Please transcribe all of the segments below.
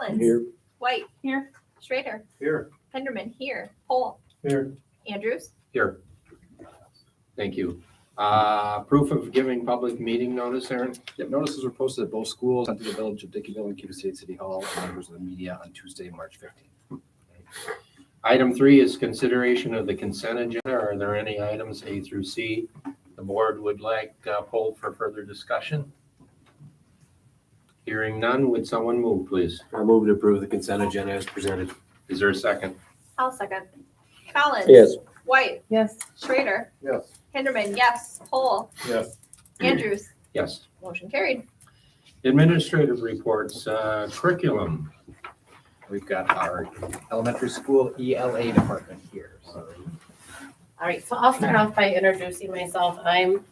Collins. Here. White. Here. Schrader. Here. Penderman here. Pohl. Here. Andrews. Here. Thank you. Proof of giving public meeting notice, Aaron? Yep, notices were posted at both schools, sent to the village of Dickeyville and Cuba State City Hall, and members of the media on Tuesday, March 15th. Item 3 is consideration of the consent agenda. Are there any items A through C the board would like pulled for further discussion? Hearing none, would someone move, please? I'll move to approve the consent agenda as presented. Is there a second? I'll second. Collins. Yes. White. Yes. Schrader. Yes. Penderman, yes. Pohl. Yes. Andrews. Yes. Motion carried. Administrative reports, curriculum. We've got our elementary school ELA department here. So All right, so I'll start off by introducing myself. I'm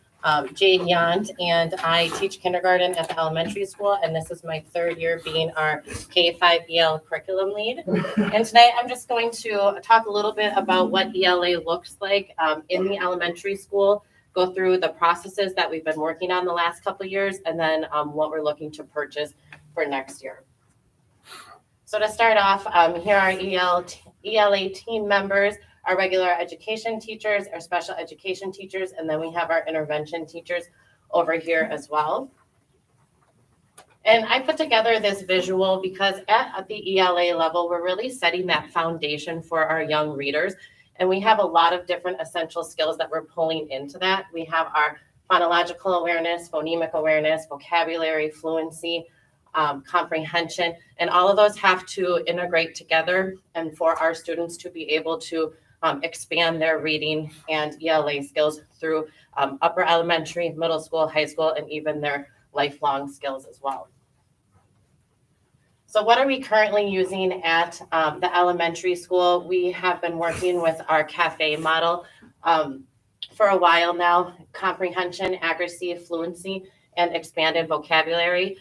Jade Yant, and I teach kindergarten at the elementary school, and this is my third year being our K-5 EL curriculum lead. And tonight I'm just going to talk a little bit about what ELA looks like in the elementary school, go through the processes that we've been working on the last couple of years, and then what we're looking to purchase for next year. So to start off, here are ELA team members, our regular education teachers, our special education teachers, and then we have our intervention teachers over here as well. And I put together this visual because at the ELA level, we're really setting that foundation for our young readers. And we have a lot of different essential skills that we're pulling into that. We have our phonological awareness, phonemic awareness, vocabulary, fluency, comprehension, and all of those have to integrate together and for our students to be able to expand their reading and ELA skills through upper elementary, middle school, high school, and even their lifelong skills as well. So what are we currently using at the elementary school? We have been working with our cafe model for a while now, comprehension, accuracy, fluency, and expanded vocabulary.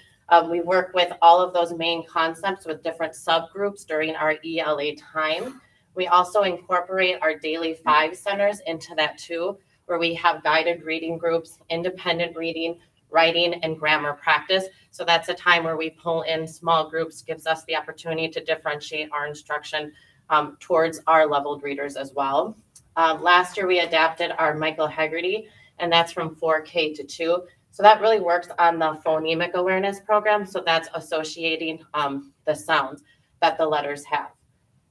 We work with all of those main concepts with different subgroups during our ELA time. We also incorporate our daily 5 centers into that too, where we have guided reading groups, independent reading, writing, and grammar practice. So that's a time where we pull in small groups, gives us the opportunity to differentiate our instruction towards our leveled readers as well. Last year, we adapted our Michael Hegarty, and that's from 4K to 2. So that really works on the phonemic awareness program. So that's associating the sounds that the letters have.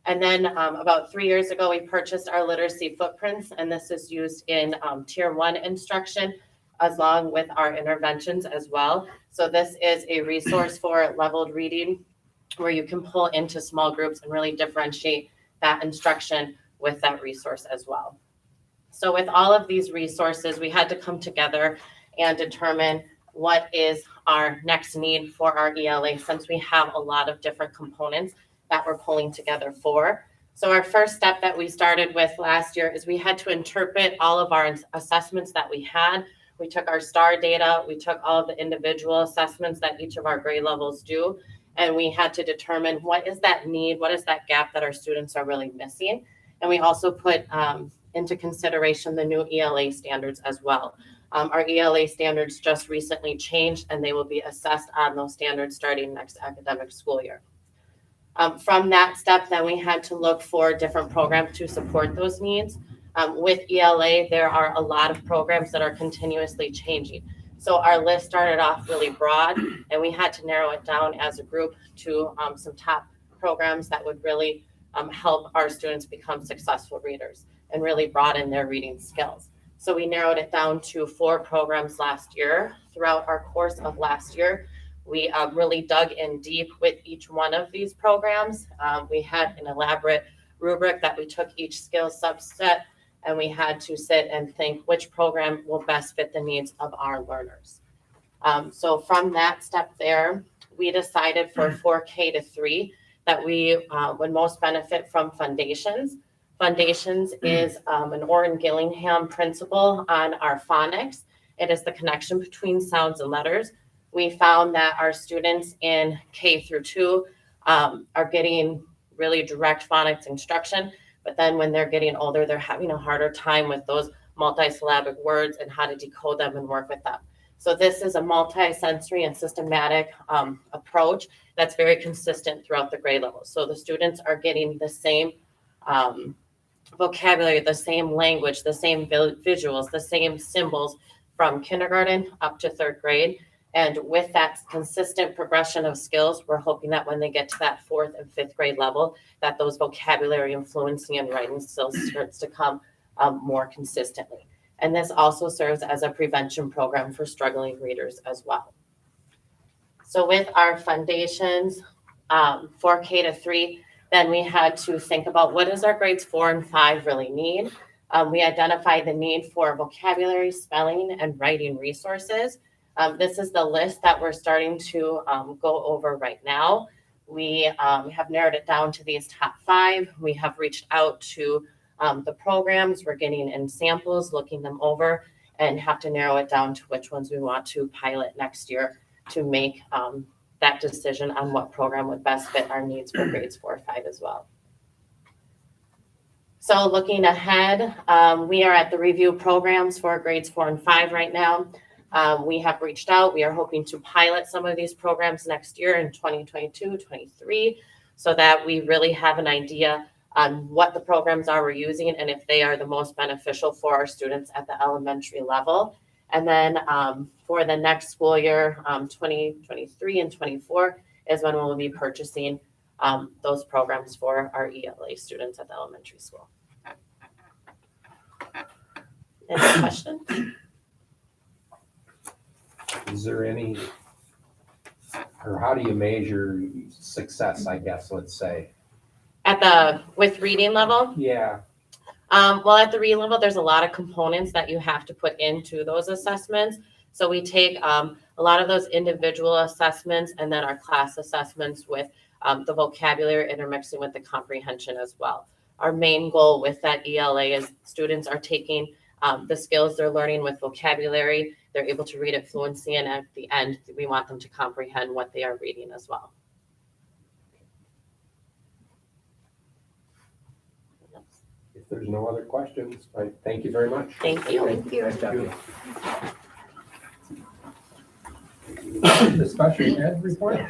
And then about 3 years ago, we purchased our literacy footprints, and this is used in tier 1 instruction, along with our interventions as well. So this is a resource for leveled reading where you can pull into small groups and really differentiate that instruction with that resource as well. So with all of these resources, we had to come together and determine what is our next need for our ELA, since we have a lot of different components that we're pulling together for. So our first step that we started with last year is we had to interpret all of our assessments that we had. We took our STAR data, we took all of the individual assessments that each of our grade levels do, and we had to determine what is that need, what is that gap that our students are really missing. And we also put into consideration the new ELA standards as well. Our ELA standards just recently changed, and they will be assessed on those standards starting next academic school year. From that step, then we had to look for different programs to support those needs. With ELA, there are a lot of programs that are continuously changing. So our list started off really broad, and we had to narrow it down as a group to some top programs that would really help our students become successful readers and really broaden their reading skills. So we narrowed it down to 4 programs last year. Throughout our course of last year, we really dug in deep with each one of these programs. We had an elaborate rubric that we took each skill subset, and we had to sit and think which program will best fit the needs of our learners. So from that step there, we decided for 4K to 3 that we would most benefit from foundations. Foundations is an Orrin Gillingham principle on our phonics. It is the connection between sounds and letters. We found that our students in K through 2 are getting really direct phonics instruction, but then when they're getting older, they're having a harder time with those multisyllabic words and how to decode them and work with them. So this is a multi-sensory and systematic approach that's very consistent throughout the grade level. So the students are getting the same vocabulary, the same language, the same visuals, the same symbols from kindergarten up to third grade. And with that consistent progression of skills, we're hoping that when they get to that fourth and fifth grade level, that those vocabulary and fluency and writing skills starts to come more consistently. And this also serves as a prevention program for struggling readers as well. So with our foundations for K to 3, then we had to think about what does our grades 4 and 5 really need. We identified the need for vocabulary, spelling, and writing resources. This is the list that we're starting to go over right now. We have narrowed it down to these top 5. We have reached out to the programs. We're getting in samples, looking them over, and have to narrow it down to which ones we want to pilot next year to make that decision on what program would best fit our needs for grades 4 or 5 as well. So looking ahead, we are at the review programs for grades 4 and 5 right now. We have reached out. We are hoping to pilot some of these programs next year in 2022, 23, so that we really have an idea on what the programs are we're using and if they are the most beneficial for our students at the elementary level. And then for the next school year, 2023 and 24 is when we'll be purchasing those programs for our ELA students at the elementary school. Any questions? Is there any, or how do you measure success, I guess, let's say? With reading level? Yeah. Well, at the reading level, there's a lot of components that you have to put into those assessments. So we take a lot of those individual assessments and then our class assessments with the vocabulary intermixing with the comprehension as well. Our main goal with that ELA is students are taking the skills they're learning with vocabulary. They're able to read it fluency, and at the end, we want them to comprehend what they are reading as well. If there's no other questions, I thank you very much. Thank you. Thank you. Nice job. The special ed report?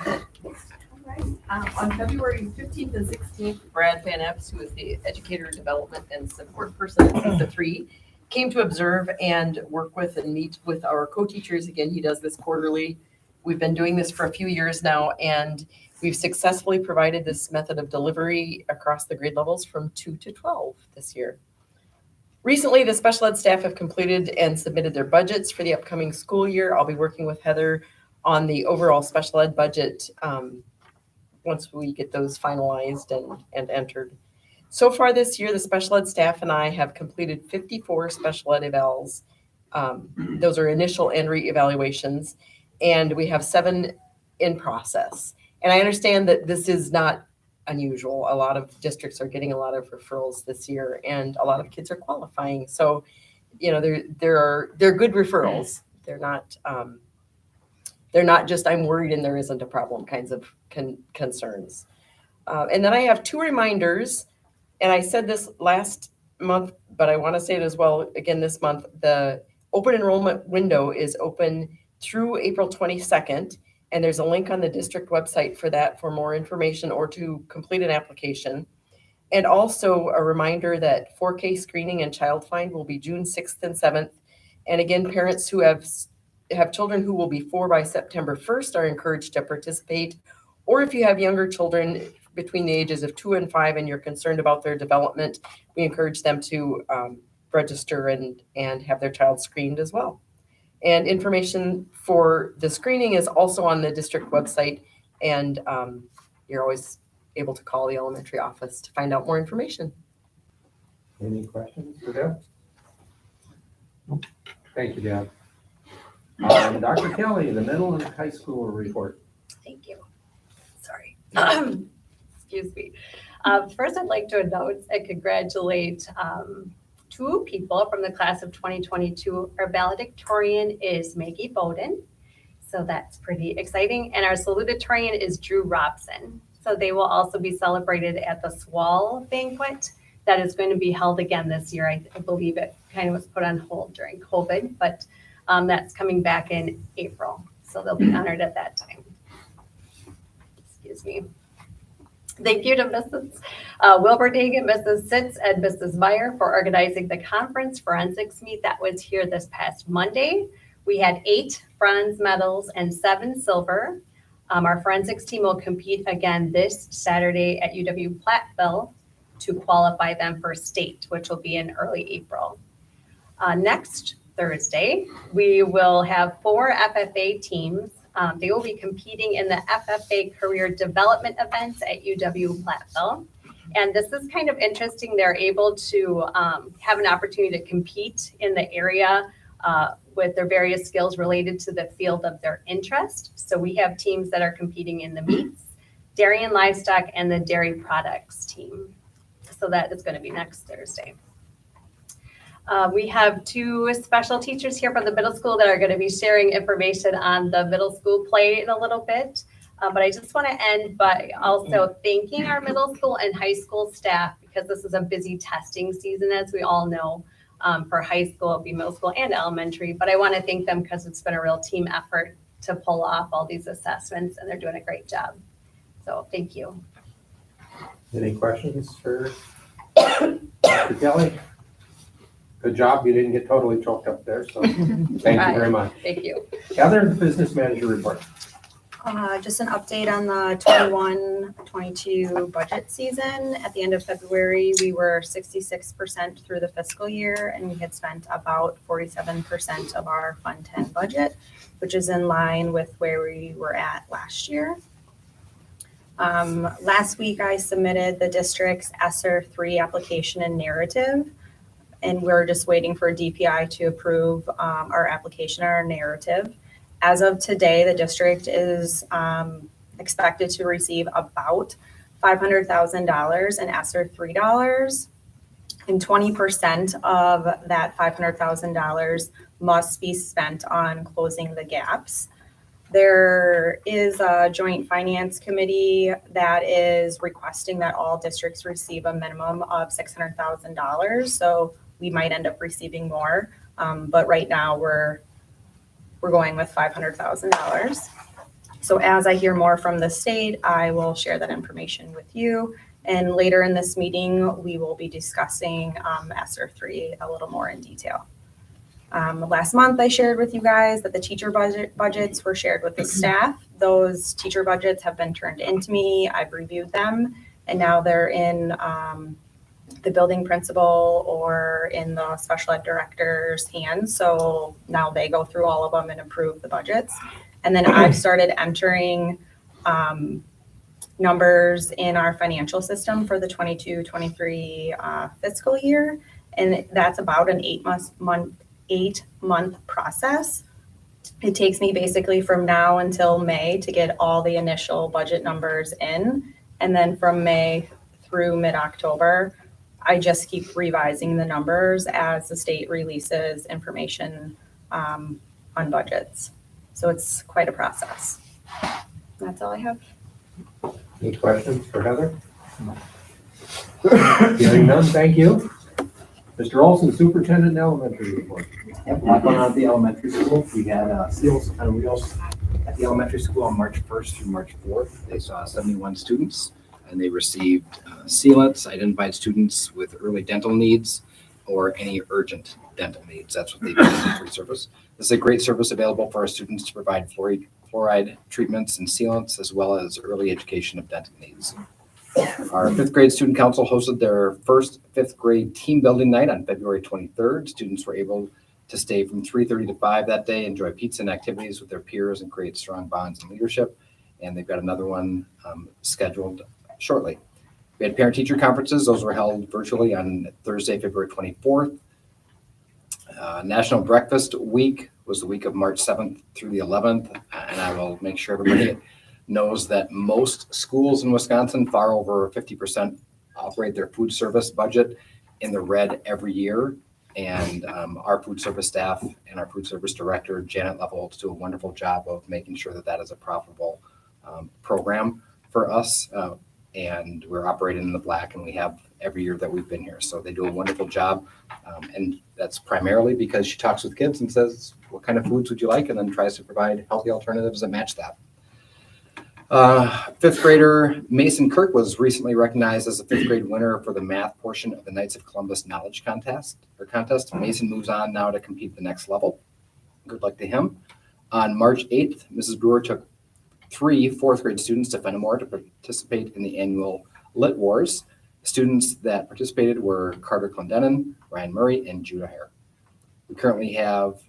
On February 15th and 16th, Brad Van Epps, who is the Educator Development and Support Person at Sr3, came to observe and work with and meet with our co-teachers. Again, he does this quarterly. We've been doing this for a few years now, and we've successfully provided this method of delivery across the grade levels from 2 to 12 this year. Recently, the special ed staff have completed and submitted their budgets for the upcoming school year. I'll be working with Heather on the overall special ed budget once we get those finalized and entered. So far this year, the special ed staff and I have completed 54 special ed evals. Those are initial and re-evaluations, and we have 7 in process. And I understand that this is not unusual. A lot of districts are getting a lot of referrals this year, and a lot of kids are qualifying. So, you know, they're good referrals. They're not just I'm worried and there isn't a problem kinds of concerns. And then I have 2 reminders, and I said this last month, but I want to say it as well again this month. The open enrollment window is open through April 22nd. And there's a link on the district website for that for more information or to complete an application. And also a reminder that 4K screening and child find will be June 6th and 7th. And again, parents who have children who will be 4 by September 1st are encouraged to participate. Or if you have younger children between the ages of 2 and 5 and you're concerned about their development, we encourage them to register and have their child screened as well. And information for the screening is also on the district website, and you're always able to call the elementary office to find out more information. Any questions for Deb? Thank you, Deb. Dr. Kelly, the middle and high school report. Thank you. Sorry. Excuse me. First, I'd like to announce and congratulate 2 people from the class of 2022. Our valedictorian is Maggie Bowden, so that's pretty exciting. And our salutatorian is Drew Robson. So they will also be celebrated at the Swall banquet that is going to be held again this year. I believe it kind of was put on hold during COVID, but That's coming back in April, so they'll be honored at that time. Excuse me. Thank you to Mrs. Wilberding and Mrs. Sitz and Mrs. Meyer for organizing the conference forensics meet that was here this past Monday. We had 8 bronze medals and 7 silver. Our forensics team will compete again this Saturday at UW-Platteville to qualify them for state, which will be in early April. Next Thursday, we will have 4 FFA teams. They will be competing in the FFA Career Development events at UW-Platteville. And this is kind of interesting. They're able to have an opportunity to compete in the area with their various skills related to the field of their interest. So we have teams that are competing in the meats, dairy and livestock, and the dairy products team. So that is going to be next Thursday. We have 2 special teachers here from the middle school that are going to be sharing information on the middle school play in a little bit. But I just want to end by also thanking our middle school and high school staff, because this is a busy testing season, as we all know. For high school, it'll be middle school and elementary, but I want to thank them because it's been a real team effort to pull off all these assessments, and they're doing a great job. So thank you. Any questions for Dr. Kelly? Good job. You didn't get totally choked up there, so thank you very much. Thank you. Heather, the business manager report. Just an update on the 21-22 budget season. At the end of February, we were 66% through the fiscal year, and we had spent about 47% of our Fund 10 budget, which is in line with where we were at last year. Last week, I submitted the district's Sr3 Application and Narrative, and we're just waiting for DPI to approve our application, our narrative. As of today, the district is expected to receive about $500,000 in Sr3 dollars, and 20% of that $500,000 must be spent on closing the gaps. There is a joint finance committee that is requesting that all districts receive a minimum of $600,000. So we might end up receiving more, but right now we're going with $500,000. So as I hear more from the state, I will share that information with you. And later in this meeting, we will be discussing Sr3 a little more in detail. Last month, I shared with you guys that the teacher budgets were shared with the staff. Those teacher budgets have been turned into me. I've reviewed them, and now they're in the building principal or in the special ed director's hands. So now they go through all of them and approve the budgets. And then I've started entering numbers in our financial system for the 22-23 fiscal year. And that's about an 8-month process. It takes me basically from now until May to get all the initial budget numbers in. And then from May through mid-October, I just keep revising the numbers as the state releases information on budgets. So it's quite a process. That's all I have. Any questions for Heather? Hearing none, thank you. Mr. Olson, Superintendent Elementary report. Yep, a lot going on at the elementary school. We had Seals on Wheels at the elementary school on March 1st through March 4th. They saw 71 students, and they received sealants, identified students with early dental needs or any urgent dental needs. That's what they do in free service. This is a great service available for our students to provide fluoride treatments and sealants, as well as early education of dental needs. Our 5th grade student council hosted their first 5th grade team building night on February 23rd. Students were able to stay from 3:30 to 5 that day, enjoy pizza and activities with their peers, and create strong bonds and leadership. And they've got another one scheduled shortly. We had parent-teacher conferences. Those were held virtually on Thursday, February 24th. National Breakfast Week was the week of March 7th through the 11th. And I will make sure everybody knows that most schools in Wisconsin, far over 50%, operate their food service budget in the red every year. And our food service staff and our food service director, Janet Level, do a wonderful job of making sure that that is a profitable program for us. and we're operating in the black, and we have every year that we've been here. So they do a wonderful job. And that's primarily because she talks with kids and says, what kind of foods would you like? And then tries to provide healthy alternatives that match that. Fifth grader Mason Kirk was recently recognized as a fifth grade winner for the math portion of the Knights of Columbus Knowledge Contest. Mason moves on now to compete the next level. Good luck to him. On March 8th, Mrs. Brewer took 3 fourth grade students to Fenimore to participate in the annual Lit Wars. Students that participated were Carter Clendenin, Ryan Murray, and Judah Hare. We currently have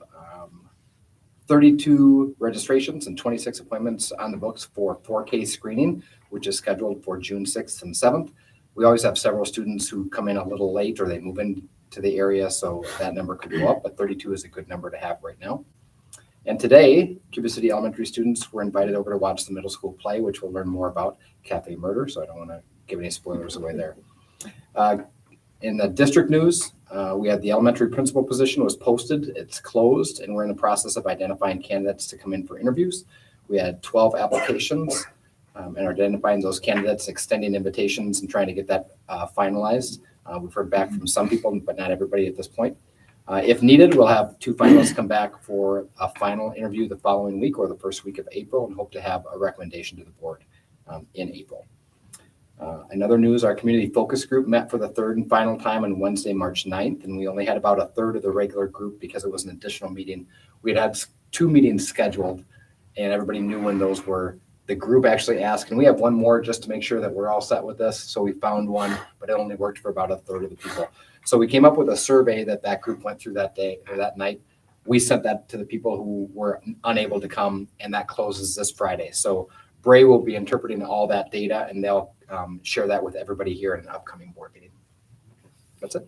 32 registrations and 26 appointments on the books for 4K screening, which is scheduled for June 6th and 7th. We always have several students who come in a little late or they move into the area, so that number could go up, but 32 is a good number to have right now. And today, Cuba City Elementary students were invited over to watch the middle school play, which we'll learn more about Cafe Murder, so I don't want to give any spoilers away there. In the district news, we had the elementary principal position was posted. It's closed, and we're in the process of identifying candidates to come in for interviews. We had 12 applications and are identifying those candidates, extending invitations, and trying to get that finalized. We've heard back from some people, but not everybody at this point. If needed, we'll have 2 finalists come back for a final interview the following week or the first week of April, and hope to have a recommendation to the board in April. Another news, our community focus group met for the 3rd and final time on Wednesday, March 9th, and we only had about a third of the regular group because it was an additional meeting. We had 2 meetings scheduled, and everybody knew when those were. The group actually asked, can we have one more just to make sure that we're all set with this? So we found one, but it only worked for about a third of the people. So we came up with a survey that group went through that day or that night. We sent that to the people who were unable to come, and that closes this Friday. So Bray will be interpreting all that data, and they'll share that with everybody here in an upcoming board meeting. That's it.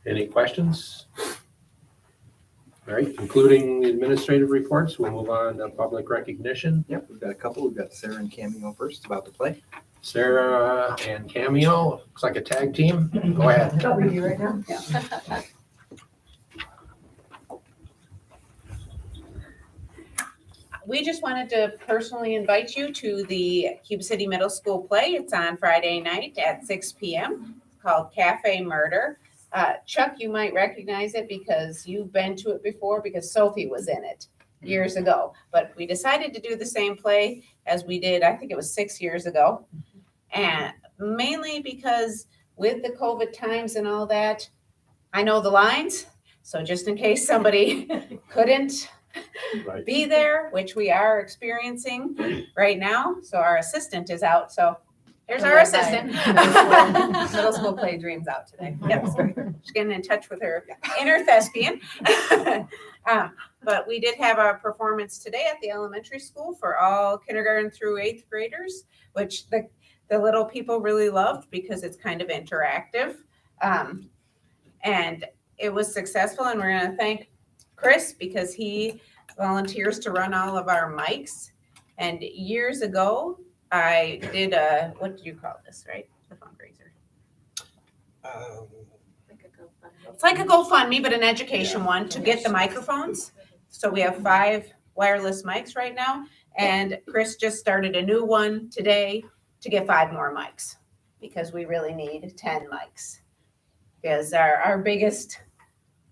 Any questions? All right, concluding administrative reports, we'll move on to public recognition. Yep, we've got a couple. We've got Sarah and Cameo first about to play. Sarah and Cameo, looks like a tag team. Go ahead. Got with you right now? We just wanted to personally invite you to the Cuba City Middle School play. It's on Friday night at 6 p.m. It's called Cafe Murder. Chuck, you might recognize it because you've been to it before because Sophie was in it years ago. But we decided to do the same play as we did, I think it was 6 years ago. And mainly because with the COVID times and all that, I know the lines. So just in case somebody couldn't be there, which we are experiencing right now. So our assistant is out. So here's our assistant. Middle school play dreams out today. Yep. She's getting in touch with her inner thespian. But we did have our performance today at the elementary school for all kindergarten through 8th graders, which the little people really loved because it's kind of interactive. And it was successful, and we're going to thank Chris because he volunteers to run all of our mics. And years ago, I did what do you call this, right? The fundraiser. It's like a GoFundMe, but an education one to get the microphones. So we have 5 wireless mics right now. And Chris just started a new one today to get 5 more mics because we really need 10 mics. Because our biggest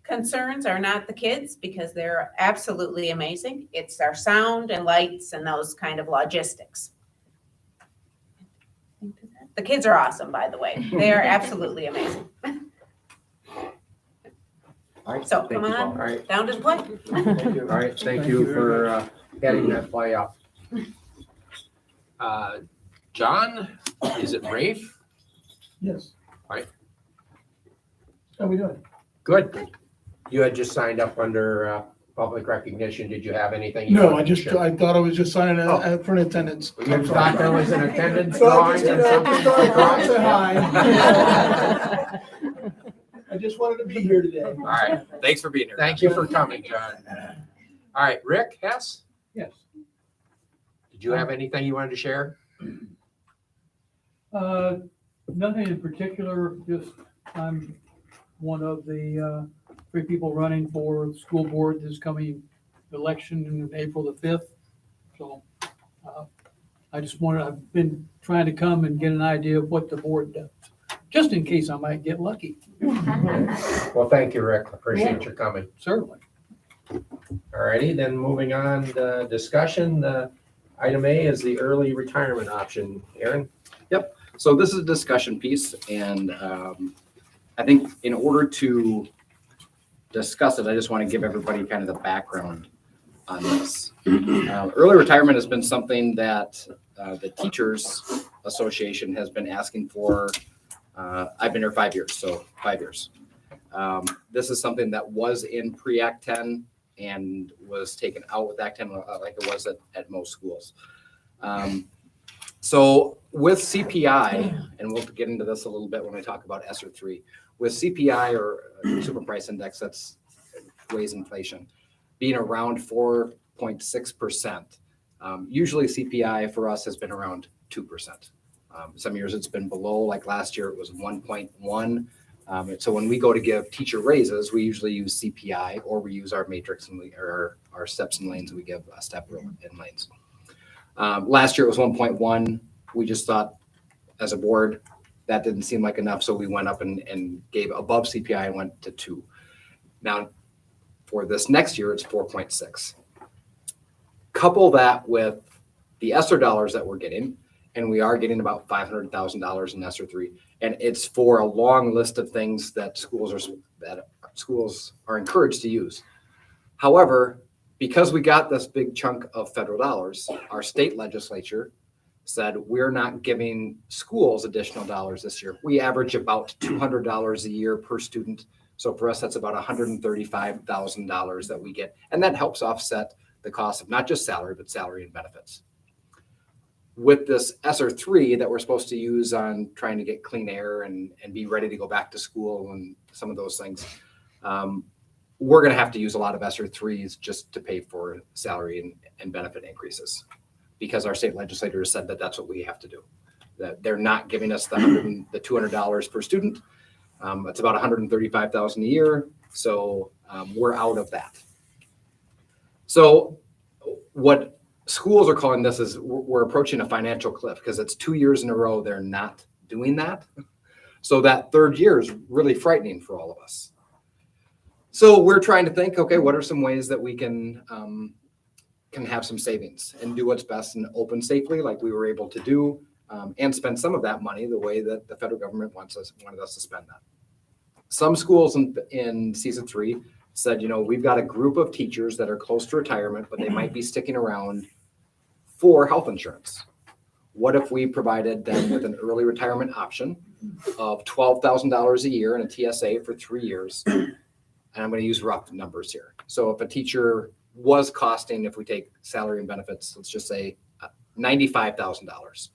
concerns are not the kids because they're absolutely amazing. It's our sound and lights and those kind of logistics. The kids are awesome, by the way. They are absolutely amazing. All right. So thank come you, on All right, down to the play. all right, thank you for heading that play up. John, is it Rafe? Yes. Right. How we doing? Good. You had just signed up under public recognition. Did you have anything? you No, wanted to share? I thought I was just signing Oh. for an attendance. You thought there was an attendance So I drawing just, and just something? thought I'd say hi. I just wanted to be here today. All right, Thanks for being here. thank you for coming, John. All right, Rick Hess, Yes. did you have anything you wanted to share? Nothing in particular, just I'm one of the 3 people running for the school board this coming election in April the 5th. So I've been trying to come and get an idea of what the board does, just in case I might get lucky, Well, thank you, Rick. Appreciate your coming. certainly. All righty, then moving on, discussion. Item A is the early retirement option. Aaron? So this is a discussion piece, and I think in order to discuss it, I just want to give everybody kind of the background on this. Early retirement has been something that the Teachers Association has been asking for. I've been here 5 years, so 5 years. This is something that was in pre-Act 10 and was taken out with Act 10 like it was at most schools. So with CPI, and we'll get into this a little bit when I talk about Sr3, with CPI or Consumer Price Index, that's weighs inflation, being around 4.6%. Usually CPI for us has been around 2%. Some years it's been below, like last year it was 1.1. So when we go to give teacher raises, we usually use CPI or we use our matrix and or our steps and lanes, and we give a step and lanes. Last year it was 1.1. We just thought as a board that didn't seem like enough, so we went up and gave above CPI and went to 2. Now for this next year, it's 4.6. Couple that with the ESSER dollars that we're getting, and we are getting about $500,000 in ESSER3, and it's for a long list of things that schools are encouraged to use. However, because we got this big chunk of federal dollars, our state legislature said we're not giving schools additional dollars this year. We average about $200 a year per student. So for us, that's about $135,000 that we get. And that helps offset the cost of not just salary, but salary and benefits. With this ESSER3 that we're supposed to use on trying to get clean air and be ready to go back to school and some of those things, we're going to have to use a lot of ESSER3s just to pay for salary and benefit increases, because our state legislators said that that's what we have to do. That they're not giving us the $200 per student. It's about $135,000 a year. So we're out of that. So what schools are calling this is we're approaching a financial cliff, because it's 2 years in a row they're not doing that. So that third year is really frightening for all of us. So we're trying to think, okay, what are some ways that we can have some savings and do what's best and open safely, like we were able to do, and spend some of that money the way that the federal government wanted us to spend that. Some schools in season 3 said, we've got a group of teachers that are close to retirement, but they might be sticking around for health insurance. What if we provided them with an early retirement option of $12,000 a year in a TSA for 3 years? And I'm going to use rough numbers here. So if a teacher was costing, if we take salary and benefits, let's just say $95,000,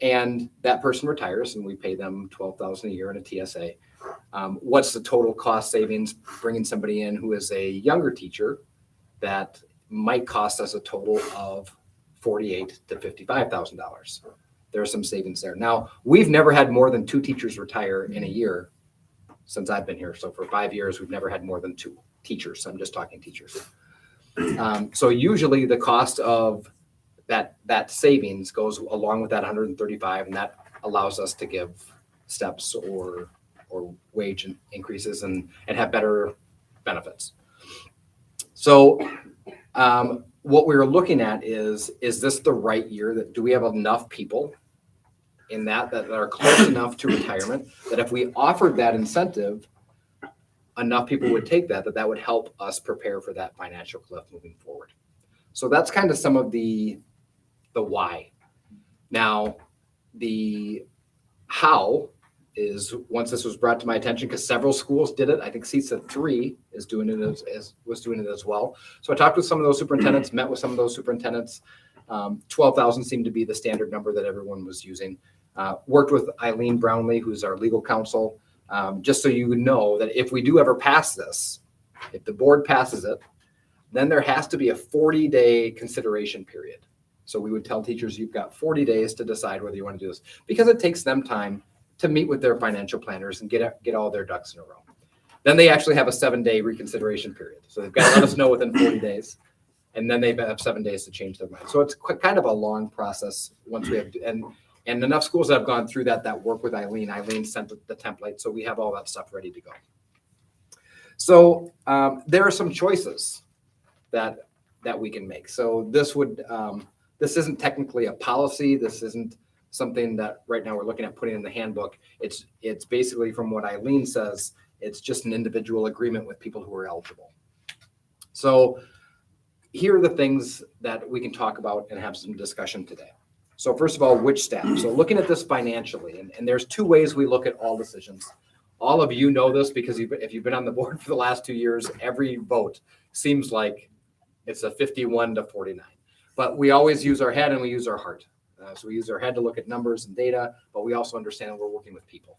and that person retires and we pay them $12,000 a year in a TSA, what's the total cost savings bringing somebody in who is a younger teacher that might cost us a total of $48,000 to $55,000? There's some savings there. Now, we've never had more than 2 teachers retire in a year since I've been here. So for 5 years, we've never had more than 2 teachers. I'm just talking teachers. So usually the cost of that savings goes along with that 135, and that allows us to give steps or wage increases and have better benefits. So what we were looking at is this the right year? Do we have enough people in that are close enough to retirement that if we offered that incentive, enough people would take that would help us prepare for that financial cliff moving forward? So that's kind of some of the why. Now, the how is, once this was brought to my attention, because several schools did it. I think CESA-3 was doing it as well. So I talked with some of those superintendents, met with some of those superintendents. 12,000 seemed to be the standard number that everyone was using. Worked with Eileen Brownlee, who's our legal counsel, just so you know that if we do ever pass this, if the board passes it, then there has to be a 40-day consideration period. So we would tell teachers, you've got 40 days to decide whether you want to do this, because it takes them time to meet with their financial planners and get all their ducks in a row. Then they actually have a 7-day reconsideration period. So they've got to let us know within 40 days. and then they have 7 days to change their mind. So it's kind of a long process once we have, and enough schools that have gone through that work with Eileen. Eileen sent the template, so we have all that stuff ready to go. So there are some choices that we can make. So this isn't technically a policy. This isn't something that right now we're looking at putting in the handbook. It's basically, from what Eileen says, it's just an individual agreement with people who are eligible. So here are the things that we can talk about and have some discussion today. So first of all, which staff? So looking at this financially, and there's two ways we look at all decisions. All of you know this because if you've been on the board for the last 2 years, every vote seems like it's a 51-49. But we always use our head and we use our heart. So we use our head to look at numbers and data, but we also understand we're working with people.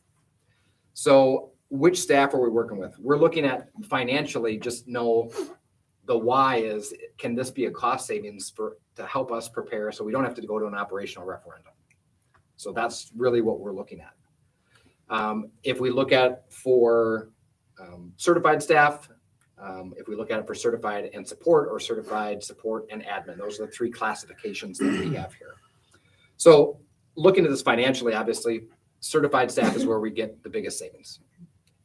So which staff are we working with? We're looking at financially, just know the why is, can this be a cost savings to help us prepare so we don't have to go to an operational referendum? So that's really what we're looking at. If we look at for certified staff, if we look at it for certified and support or certified support and admin, those are the three classifications that we have here. So looking at this financially, obviously, certified staff is where we get the biggest savings.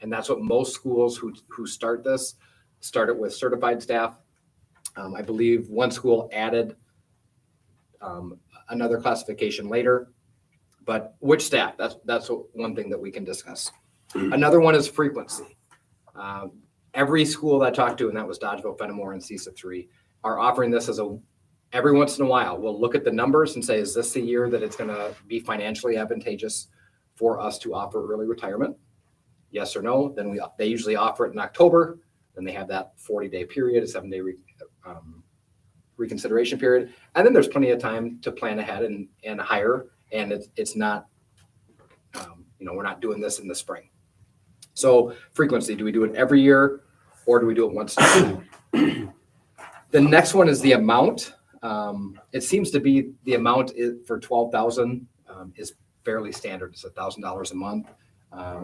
And that's what most schools who start this started with certified staff. I believe one school added another classification later. But which staff? That's one thing that we can discuss. Another one is frequency. Every school that I talked to, and that was Dodgeville, Fenimore, and Sr3, are offering this as every once in a while. We'll look at the numbers and say, is this the year that it's going to be financially advantageous for us to offer early retirement? Yes or no? Then they usually offer it in October. Then they have that 40-day period, a 7-day reconsideration period. And then there's plenty of time to plan ahead and hire. And it's not, we're not doing this in the spring. So frequency, do we do it every year or do we do it once a year? The next one is the amount. It seems to be the amount for 12,000 is fairly standard. It's $1,000 a month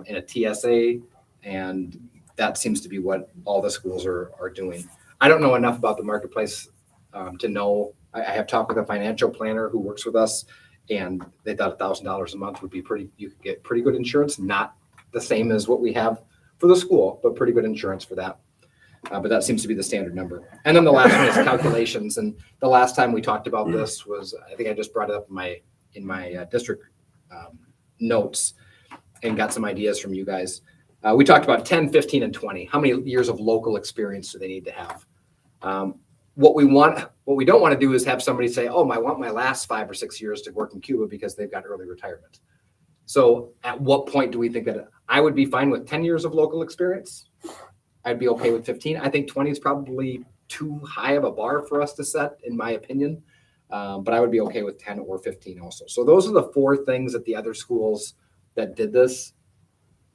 in a TSA, and that seems to be what all the schools are doing. I don't know enough about the marketplace to know. I have talked with a financial planner who works with us, and they thought $1,000 a month would be you could get pretty good insurance, not the same as what we have for the school, but pretty good insurance for that. But that seems to be the standard number. And then the last one is calculations. And the last time we talked about this was, I think I just brought it up in my district notes and got some ideas from you guys. We talked about 10, 15, and 20. How many years of local experience do they need to have? What we don't want to do is have somebody say, oh, I want my last 5 or 6 years to work in Cuba because they've got early retirement. So at what point do we think that I would be fine with 10 years of local experience? I'd be okay with 15. I think 20 is probably too high of a bar for us to set, in my opinion. But I would be okay with 10 or 15 also. So those are the 4 things that the other schools that did this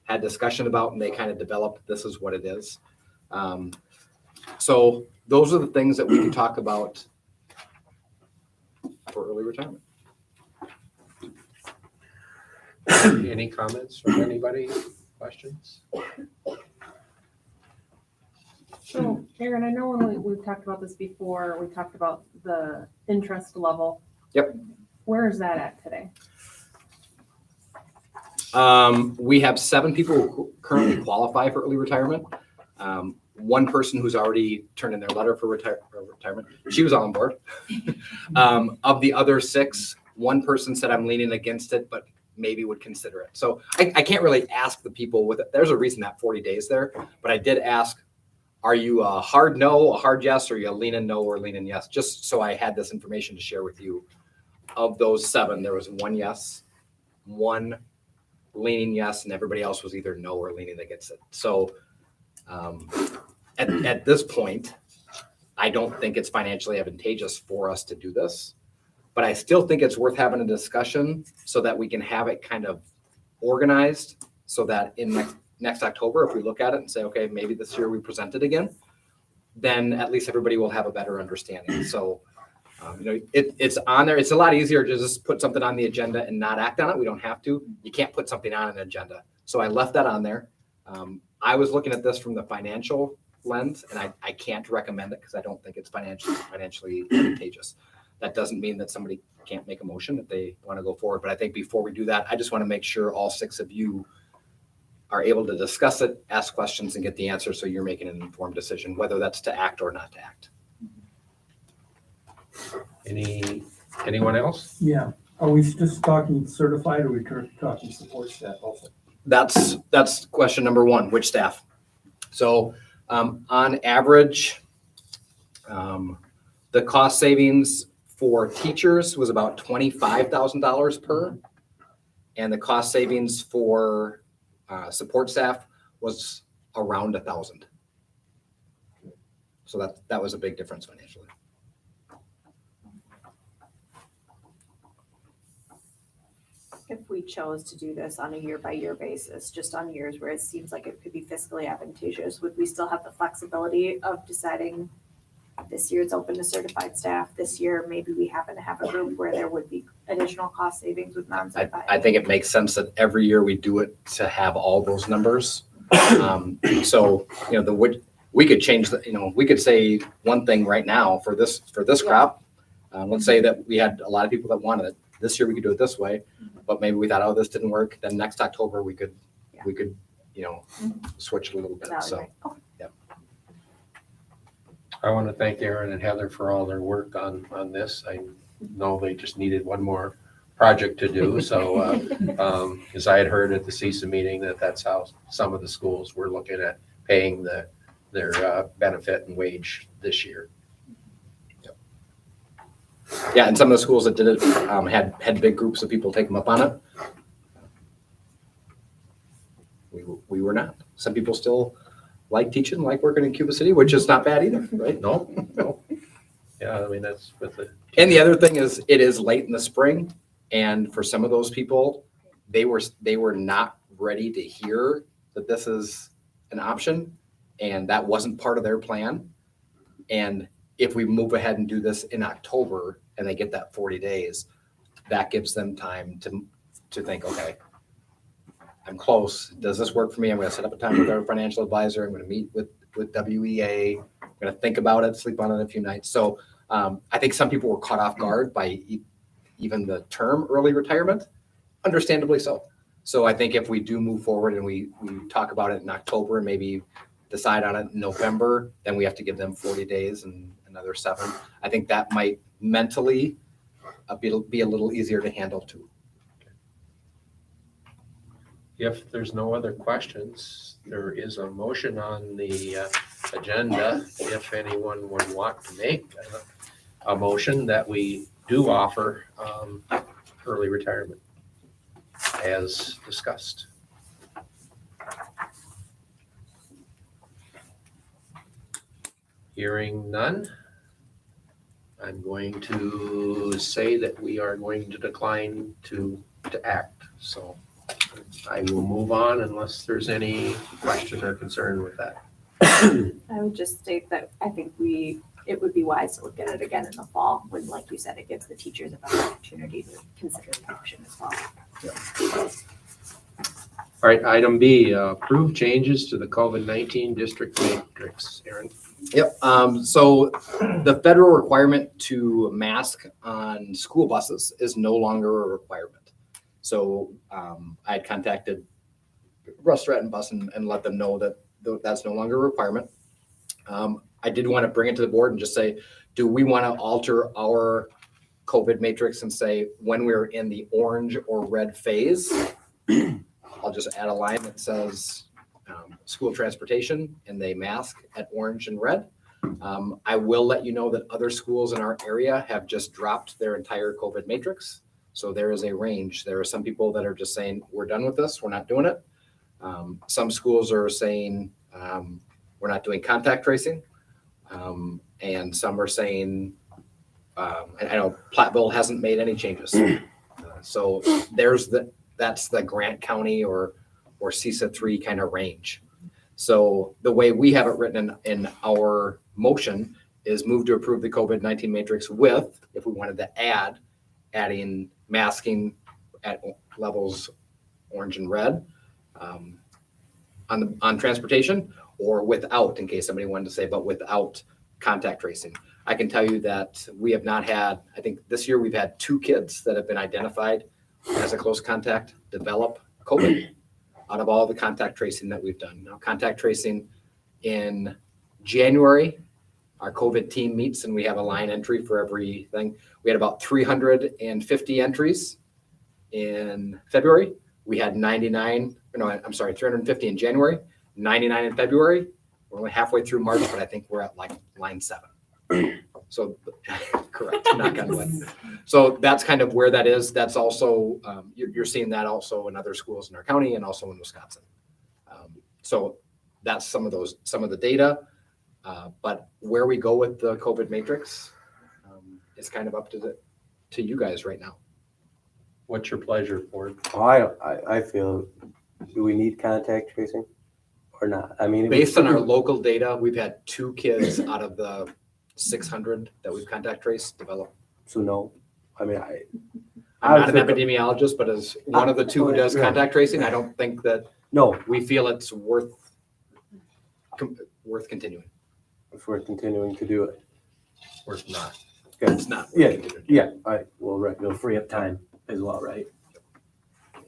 had discussion about, and they kind of developed, this is what it is. So those are the things that we can talk about for early retirement. Any comments from anybody? Questions? So, Aaron, I know when we've talked about this before, we talked about the interest level. Yep. Where is that at today? We have 7 people who currently qualify for early retirement. One person who's already turned in their letter for retirement. She was on board. Of the other 6, one person said, I'm leaning against it, but maybe would consider it. So I can't really ask the people with it. There's a reason that 40 days there, but I did ask, are you a hard no, a hard yes, or are you a leaning no or leaning yes? Just so I had this information to share with you. Of those 7, there was 1 yes, 1 leaning yes, and everybody else was either no or leaning against it. So at this point, I don't think it's financially advantageous for us to do this, but I still think it's worth having a discussion so that we can have it kind of organized so that in next October, if we look at it and say, okay, maybe this year we present it again, then at least everybody will have a better understanding. So, it's on there. It's a lot easier to just put something on the agenda and not act on it. We don't have to. You can't put something on an agenda. So I left that on there. I was looking at this from the financial lens, and I can't recommend it because I don't think it's financially advantageous. That doesn't mean that somebody can't make a motion if they want to go forward. But I think before we do that, I just want to make sure all 6 of you are able to discuss it, ask questions, and get the answer so you're making an informed decision, whether that's to act or not to act. Anyone else? Yeah. Are we just talking certified or are we talking support staff also? That's question number 1, which staff? So on average, the cost savings for teachers was about $25,000 per, and the cost savings for support staff was around $1,000. So that was a big difference financially. If we chose to do this on a year-by-year basis, just on years where it seems like it could be fiscally advantageous, would we still have the flexibility of deciding this year it's open to certified staff, this year maybe we happen to have a group where there would be additional cost savings with non-certified? I think it makes sense that every year we do it to have all those numbers. So, we could change we could say one thing right now for this crop. Let's say that we had a lot of people that wanted it. This year we could do it this way, but maybe we thought, oh, this didn't work. Then next October we could switch a little bit. So, yeah. I want to thank Aaron and Heather for all their work on this. I know they just needed one more project to do. So as I had heard at the CISA meeting, that's how some of the schools were looking at paying their benefit and wage this year. Yeah, and some of the schools that did it had big groups of people take them up on it. We were not. Some people still like teaching, like working in Cuba City, which is not bad either, right? No. Yeah, I mean, that's with the. And the other thing is, it is late in the spring, and for some of those people, they were not ready to hear that this is an option, and that wasn't part of their plan. And if we move ahead and do this in October and they get that 40 days, that gives them time to think, okay, I'm close. Does this work for me? I'm going to set up a time with our financial advisor. I'm going to meet with WEA. I'm going to think about it, sleep on it a few nights. So I think some people were caught off guard by even the term early retirement, understandably so. So I think if we do move forward and we talk about it in October and maybe decide on it in November, then we have to give them 40 days and another 7. I think that might mentally be a little easier to handle too. If there's no other questions, there is a motion on the agenda. If anyone would want to make a motion that we do offer early retirement as discussed. Hearing none, I'm going to say that we are going to decline to act. So I will move on unless there's any question or concern with that. I would just state that I think it would be wise to look at it again in the fall when, like you said, it gives the teachers a better opportunity to consider the option as well. Yeah. All right, item B, approve changes to the COVID-19 district matrix. Aaron. Yep. So the federal requirement to mask on school buses is no longer a requirement. So I had contacted Russ Stratton Bus and let them know that that's no longer a requirement. I did want to bring it to the board and just say, do we want to alter our COVID matrix and say when we're in the orange or red phase? I'll just add a line that says school transportation and they mask at orange and red. I will let you know that other schools in our area have just dropped their entire COVID matrix. So there is a range. There are some people that are just saying, we're done with this. We're not doing it. Some schools are saying, we're not doing contact tracing. And some are saying, I know Platteville hasn't made any changes. So that's the Grant County or CISA 3 kind of range. So the way we have it written in our motion is move to approve the COVID-19 matrix with, if we wanted to adding masking at levels orange and red on transportation, or without, in case somebody wanted to say, but without contact tracing. I can tell you that we have not had, I think this year we've had 2 kids that have been identified as a close contact develop COVID out of all the contact tracing that we've done. Now, contact tracing in January, our COVID team meets and we have a line entry for everything. We had about 350 entries in February. We had 350 in January, 99 in February. We're only halfway through March, but I think we're at like line 7. So, correct, knock on wood. So that's kind of where that is. That's also, you're seeing that also in other schools in our county and also in Wisconsin. So that's some of the data. But where we go with the COVID matrix is kind of up to you guys right now. What's your pleasure, board? I feel, do we need contact tracing or not? I mean, Based on our local data, we've had 2 kids out of the 600 that we've contact traced develop. So no, I mean, I'm not an epidemiologist, but as one of the 2 who does contact tracing, I don't think that we feel it's worth continuing. If we're continuing to do it. Worth not. It's not. Yeah. All right. Well, right. It'll free up time as well, right?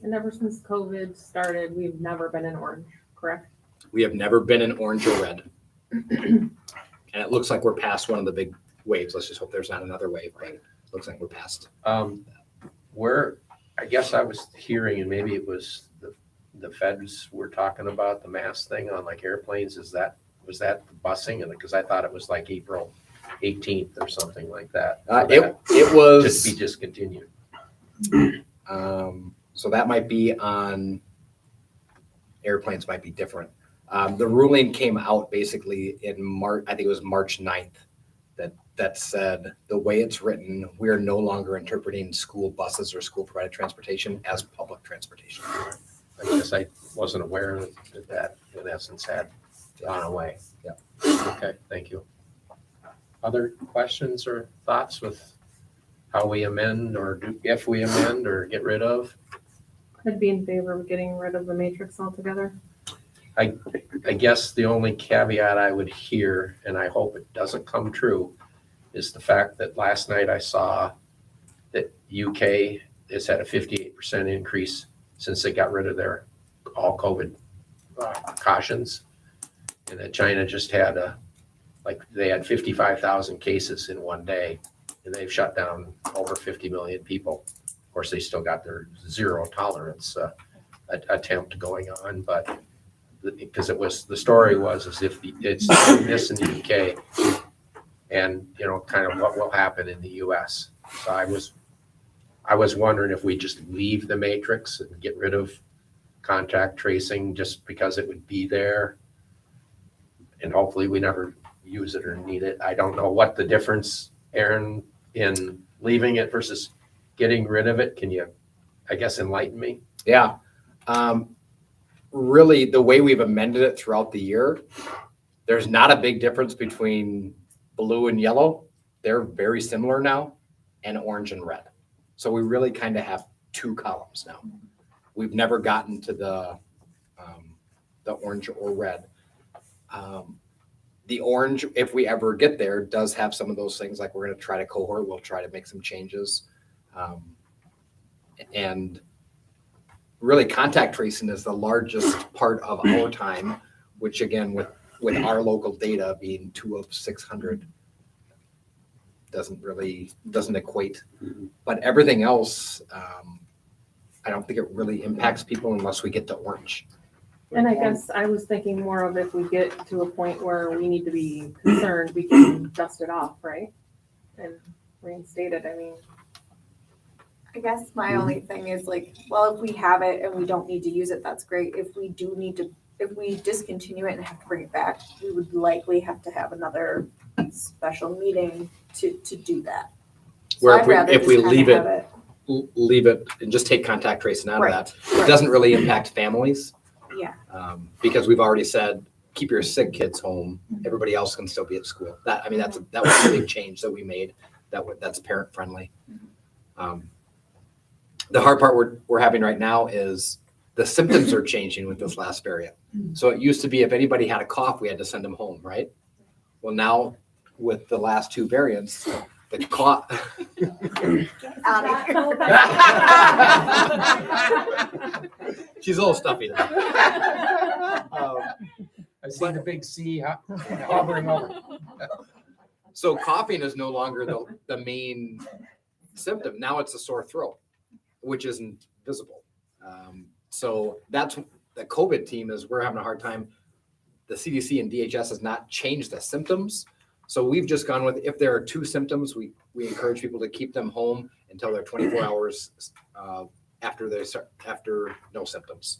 And ever since COVID started, we've never been in orange, correct? We have never been in orange or red. And it looks like we're past one of the big waves. Let's just hope there's not another wave, but it looks like we're past. Where, I guess I was hearing, and maybe it was the feds were talking about the mask thing on like airplanes. Was that the busing? And because I thought it was like April 18th or something like that. It was just be discontinued. So that might be on airplanes, might be different. The ruling came out basically in March, I think it was March 9th, that said the way it's written, we're no longer interpreting school buses or school provided transportation as public transportation. I guess I wasn't aware that in essence had gone away. Yeah. Okay, thank you. Other questions or thoughts with how we amend or if we amend or get rid of? I'd be in favor of getting rid of the matrix altogether. I guess the only caveat I would hear, and I hope it doesn't come true, is the fact that last night I saw that UK has had a 58% increase since they got rid of their all COVID cautions, and that China just had they had 55,000 cases in one day, and they've shut down over 50 million people. Of course, they still got their zero tolerance attempt going on, but because the story was as if it's this in the UK, and kind of what will happen in the US. So I was wondering if we just leave the matrix and get rid of contact tracing just because it would be there, and hopefully we never use it or need it. I don't know what the difference, Aaron, in leaving it versus getting rid of it. Can you, I guess, enlighten me? Yeah. Really, the way we've amended it throughout the year, there's not a big difference between blue and yellow. They're very similar now, and orange and red. So we really kind of have 2 columns now. We've never gotten to the orange or red. The orange, if we ever get there, does have some of those things like we're going to try to cohort. We'll try to make some changes. And really contact tracing is the largest part of our time, which again, with our local data being 2 of 600, doesn't equate. But everything else, I don't think it really impacts people unless we get to orange. And I guess I was thinking more of if we get to a point where we need to be concerned, we can dust it off, right? And reinstate it. I mean, I guess my only thing is well, if we have it and we don't need to use it, that's great. If we discontinue it and have to bring it back, we would likely have to have another special meeting to do that. So Where I'd rather if we just leave have it, leave it and just take contact tracing out Right. of that, it doesn't really impact families. Yeah. Because we've already said, keep your sick kids home. Everybody else can still be at school. That was a big change that we made. That's parent friendly. The hard part we're having right now is the symptoms are changing with this last variant. So it used to be if anybody had a cough, we had to send them home, right? Well, now with the last two variants, the cough. She's a little stuffy though. I see the big C hovering over. So coughing is no longer the main symptom. Now it's a sore throat, which isn't visible. So that's the COVID team is we're having a hard time. The CDC and DHS has not changed the symptoms. So we've just gone with, if there are two symptoms, we encourage people to keep them home until they're 24 hours after no symptoms.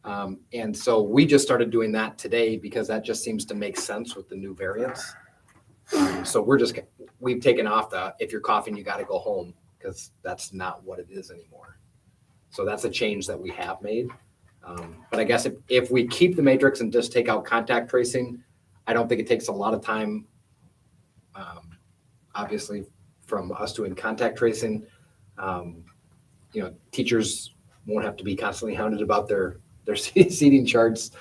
And so we just started doing that today because that just seems to make sense with the new variants. So we've taken off the, if you're coughing, you got to go home, because that's not what it is anymore. So that's a change that we have made. But I guess if we keep the matrix and just take out contact tracing, I don't think it takes a lot of time, obviously, from us doing contact tracing. Teachers won't have to be constantly hounded about their seating charts,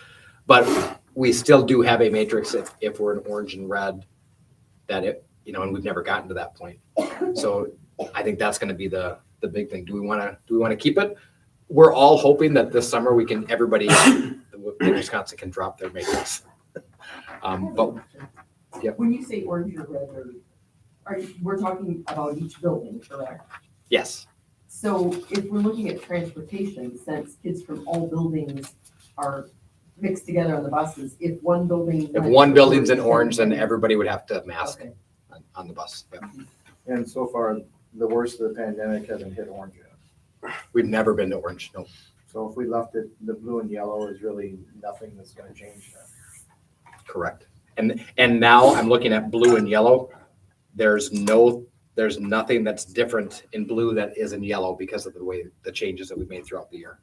but we still do have a matrix if we're in orange and red, and we've never gotten to that point. So I think that's going to be the big thing. Do we want to keep it? We're all hoping that this summer everybody in Wisconsin can drop their matrix. But yeah. When you say orange or red, we're talking about each building, correct? Yes. So if we're looking at transportation, since kids from all buildings are mixed together on the buses, if one building's in orange, then everybody would have to mask on the bus. Yep. And so far, the worst of the pandemic hasn't hit orange yet. We've never been to orange, no. So if we left it, the blue and yellow is really nothing that's going to change that. Correct. And now I'm looking at blue and yellow. There's nothing that's different in blue that is in yellow because of the changes that we've made throughout the year.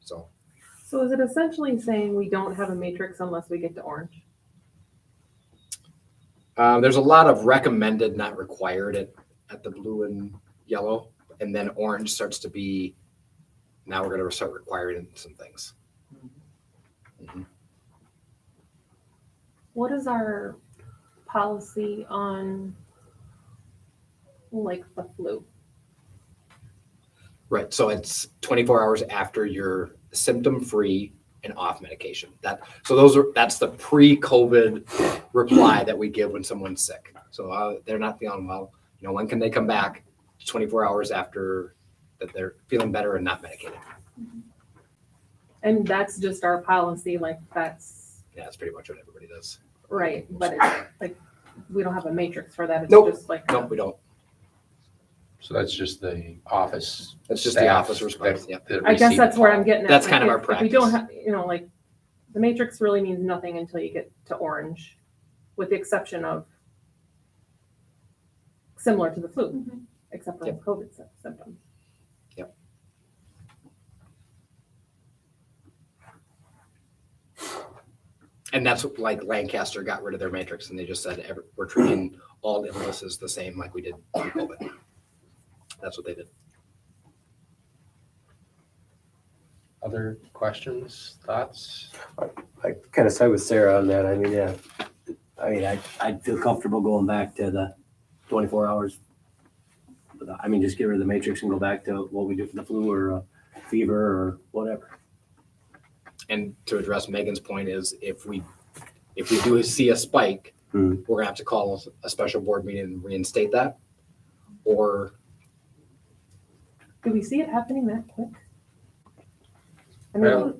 So is it essentially saying we don't have a matrix unless we get to orange? there's a lot of recommended, not required at the blue and yellow. And then orange starts to be, now we're going to start requiring some things. Mm-hmm. What is our policy on like the flu? Right. So it's 24 hours after you're symptom-free and off medication. That's the pre-COVID reply that we give when someone's sick. So they're not feeling well. When can they come back? 24 hours after that they're feeling better and not medicated. And that's just our policy. Like that's. Yeah, that's pretty much what everybody does. Right. But it's like, we don't have a matrix for that. It's Nope. just like. Nope, we don't. So that's just the office. That's just the staff office response. Yep. that I guess receive that's the where call. I'm getting at. That's kind of Like, our if we don't practice. have, like the matrix really means nothing until you get to orange, with the exception of similar to the flu, except for Yep. COVID symptoms. Yep. And that's like Lancaster got rid of their matrix and they just said we're treating all illnesses the same like we did with COVID. That's what they did. Other questions, thoughts? I kind of side with Sarah on that. I mean, yeah. I mean, I'd feel comfortable going back to the 24 hours. I mean, just get rid of the matrix and go back to what we do for the flu or fever or whatever. And to address Megan's point is if we do see a spike, we're gonna have to call a special board meeting and reinstate that. Or Do we see it happening that quick? I Well,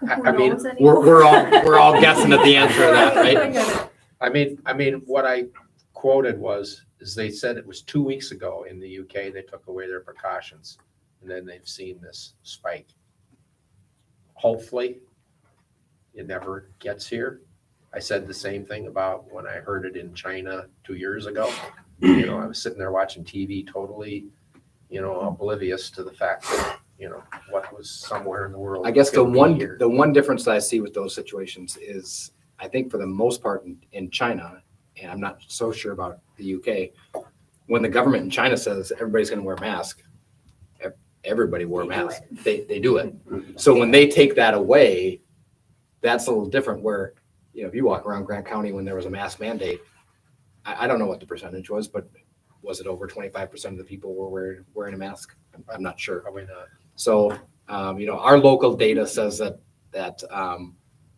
I mean, we're all guessing at the answer to that, right? I mean, what I quoted is they said it was 2 weeks ago in the UK, they took away their precautions and then they've seen this spike. Hopefully it never gets here. I said the same thing about when I heard it in China 2 years ago. I was sitting there watching TV totally, oblivious to the fact that, what was somewhere in the world. I guess the could be here. one difference that I see with those situations is I think for the most part in China, and I'm not so sure about the UK, when the government in China says everybody's going to wear a mask, everybody wore a They do mask. They do it. So when they take that away, that's a little different where, you know, if you walk around Grant County when there was a mask mandate, I don't know what the percentage was, but was it over 25% of the people were wearing a mask? I'm not sure. Probably not. So, you know, our local data says that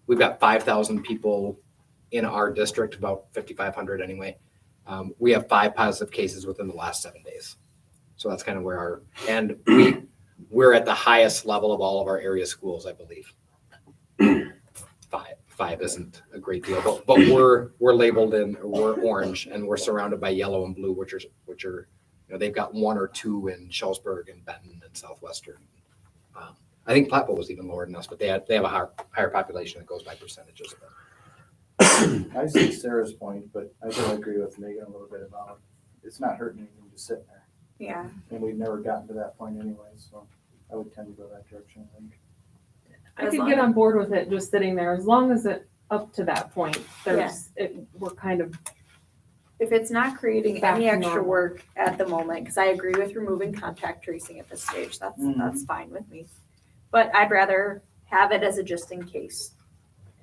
we've got 5,000 people in our district, about 5,500 anyway. We have 5 positive cases within the last 7 days. So that's kind of where we're at the highest level of all of our area schools, I believe. 5 isn't a great deal, but we're labeled we're orange, and we're surrounded by yellow and blue, which are, you know, they've got 1 or 2 in Shelburne and Benton and Southwestern. I think Platteville was even lower than us, but they have a higher population that goes by percentages. I see Sarah's point, but I do agree with Megan a little bit about it's not hurting anything just sitting there. Yeah. And we've never gotten to that point anyway, so I would tend to go that direction, I think. I could get on board with it just sitting there, as long as it, up to that point, we're kind of. If it's not creating Back any to extra normal. work at the moment, because I agree with removing contact tracing at this stage, that's fine with me. But I'd rather have it as a just in case.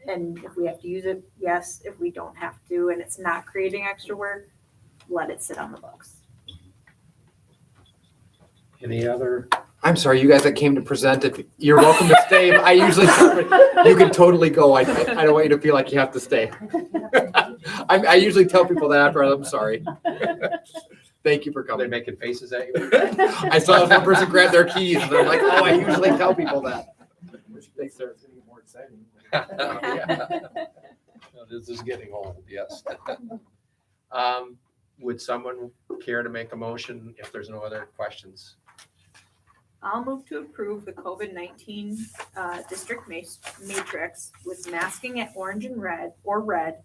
And if we have to use it, yes. If we don't have to and it's not creating extra work, let it sit on the books. Any other? I'm sorry, you guys that came to present it, you're welcome to stay. I usually, you can totally go. I don't want you to feel like you have to stay. I usually tell people that after, I'm sorry. Thank you for Are they coming. making faces at you? I saw one person grab their keys and they're like, oh, I usually tell people that. Thanks, Sarah. It's getting more exciting. Yeah. No, this is getting old, yes. Would someone care to make a motion if there's no other questions? I'll move to approve the COVID-19 district matrix with masking at orange and red or red,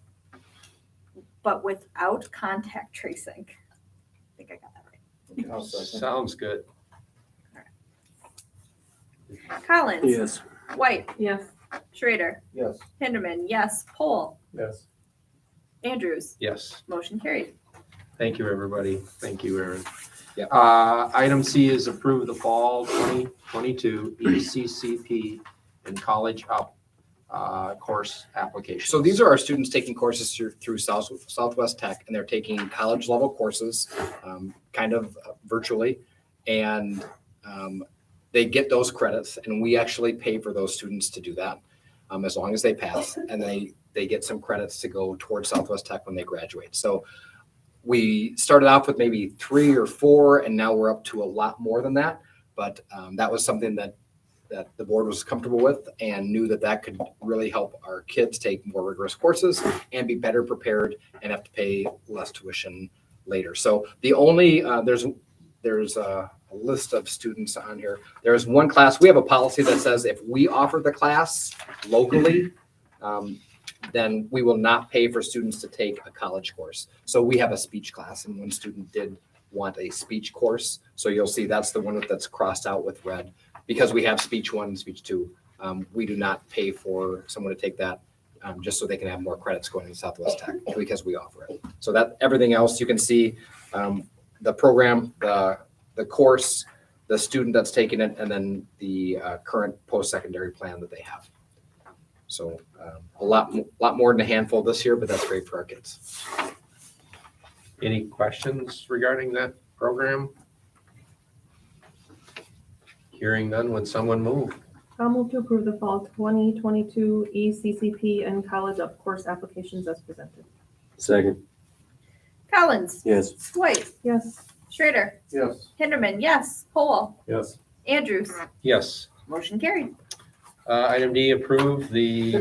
but without contact tracing. I think I got that right. I'll second. Sounds good. Collins. Yes. White. Yes. Schrader. Yes. Hinderman. Yes. Pohl. Yes. Andrews. Yes. Motion carried. Thank you, everybody. Thank you, Aaron. Yeah. Item C is approve the fall 2022 ECCP and college up course application. So these are our students taking courses through Southwest Tech, and they're taking college level courses, kind of virtually. And they get those credits, and we actually pay for those students to do that as long as they pass. And they get some credits to go towards Southwest Tech when they graduate. So we started off with maybe 3 or 4, and now we're up to a lot more than that. But that was something that the board was comfortable with and knew that could really help our kids take more rigorous courses and be better prepared and have to pay less tuition later. So the only, there's a list of students on here. There's one class, we have a policy that says if we offer the class locally, then we will not pay for students to take a college course. So we have a speech class, and one student did want a speech course. So you'll see that's the one that's crossed out with red. Because we have speech 1 and speech 2, we do not pay for someone to take that just so they can have more credits going to Southwest Tech because we offer it. So that everything else you can see, the program, the course, the student that's taking it, and then the current post-secondary plan that they have. So a lot more than a handful this year, but that's great for our kids. Any questions regarding that program? Hearing none, would someone move? I'll move to approve the fall 2022 ECCP and college up course applications as presented. Second. Collins. Yes. White. Yes. Schrader. Yes. Hinderman. Yes. Pohl. Yes. Andrews. Yes. Motion carried. Item D, approve the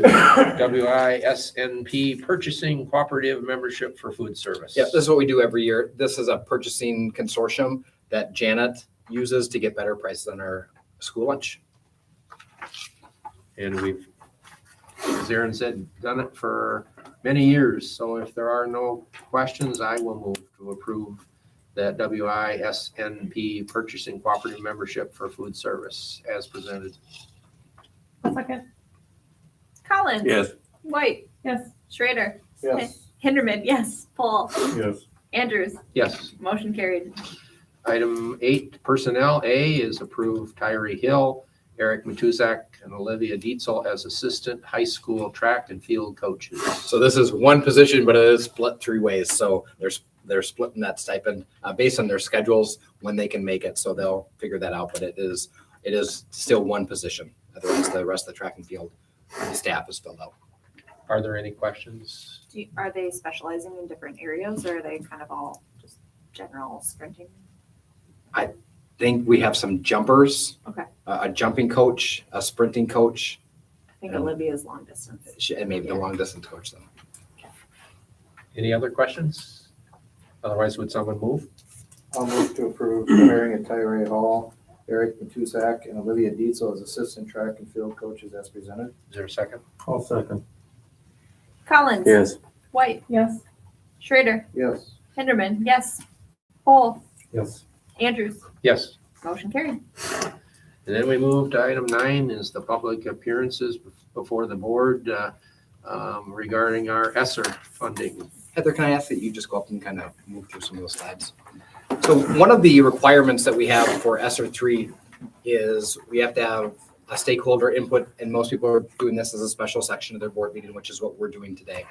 WISNP Purchasing Cooperative Membership for Food Service. Yeah, this is what we do every year. This is a purchasing consortium that Janet uses to get better prices on our school lunch. And we've, as Aaron said, done it for many years. So if there are no questions, I will move to approve that WISNP Purchasing Cooperative Membership for Food Service as presented. A second. Collins. Yes. White. Yes. Schrader. Yes. Hinderman. Yes. Pohl. Yes. Andrews. Yes. Motion carried. Item 8, personnel. A is approve Tyree Hill, Eric Matuzak, and Olivia Dietzel as assistant high school track and field coaches. So this is one position, but it is split 3 ways. So they're splitting that stipend based on their schedules when they can make it. So they'll figure that out, but it is still one position. The rest of the track and field staff is filled out. Are there any questions? Are they specializing in different areas or are they kind of all just general sprinting? I think we have some jumpers. Okay. A jumping coach, a sprinting coach, I think Olivia's long distance. and maybe the long distance coach though. Any other questions? Otherwise, would someone move? I'll move to approve hiring at Tyree Hall, Eric Matuzak, and Olivia Dietzel as assistant track and field coaches as presented. Is there a second? I'll second. Collins. Yes. White. Yes. Schrader. Yes. Hinderman. Yes. Poll. Yes. Andrews. Yes. Motion carried. And then we move to item 9 is the public appearances before the board regarding our ESSER funding. Heather, can I ask that you just go up and kind of move through some of those slides? So one of the requirements that we have for Sr3 is we have to have a stakeholder input, and most people are doing this as a special section of their board meeting, which is what we're doing today.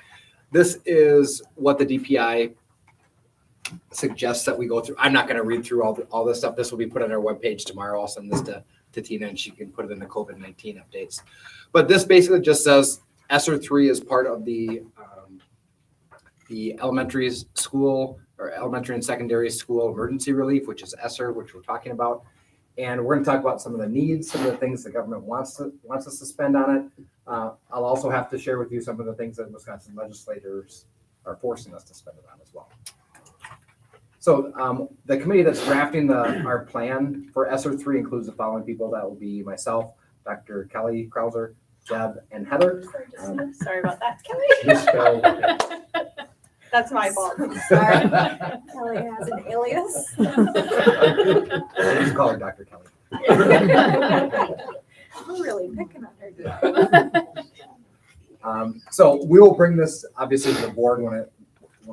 This is what the DPI suggests that we go through. I'm not going to read through all this stuff. This will be put on our webpage tomorrow. I'll send this to Tina and she can put it in the COVID-19 updates. But this basically just says Sr3 is part of the elementary school or elementary and secondary school emergency relief, which is ESSER, which we're talking about. And we're going to talk about some of the needs, some of the things the government wants us to spend on it. I'll also have to share with you some of the things that Wisconsin legislators are forcing us to spend it on as well. So the committee that's drafting our plan for Sr3 includes the following people. That will be myself, Dr. Kelly Krauser, Deb, and Heather. Sorry about that, Kelly. Misspelled. That's my fault. Sorry. Kelly has an alias. Just call her Dr. Kelly. I'm really picking on her today. So we will bring this obviously to the board when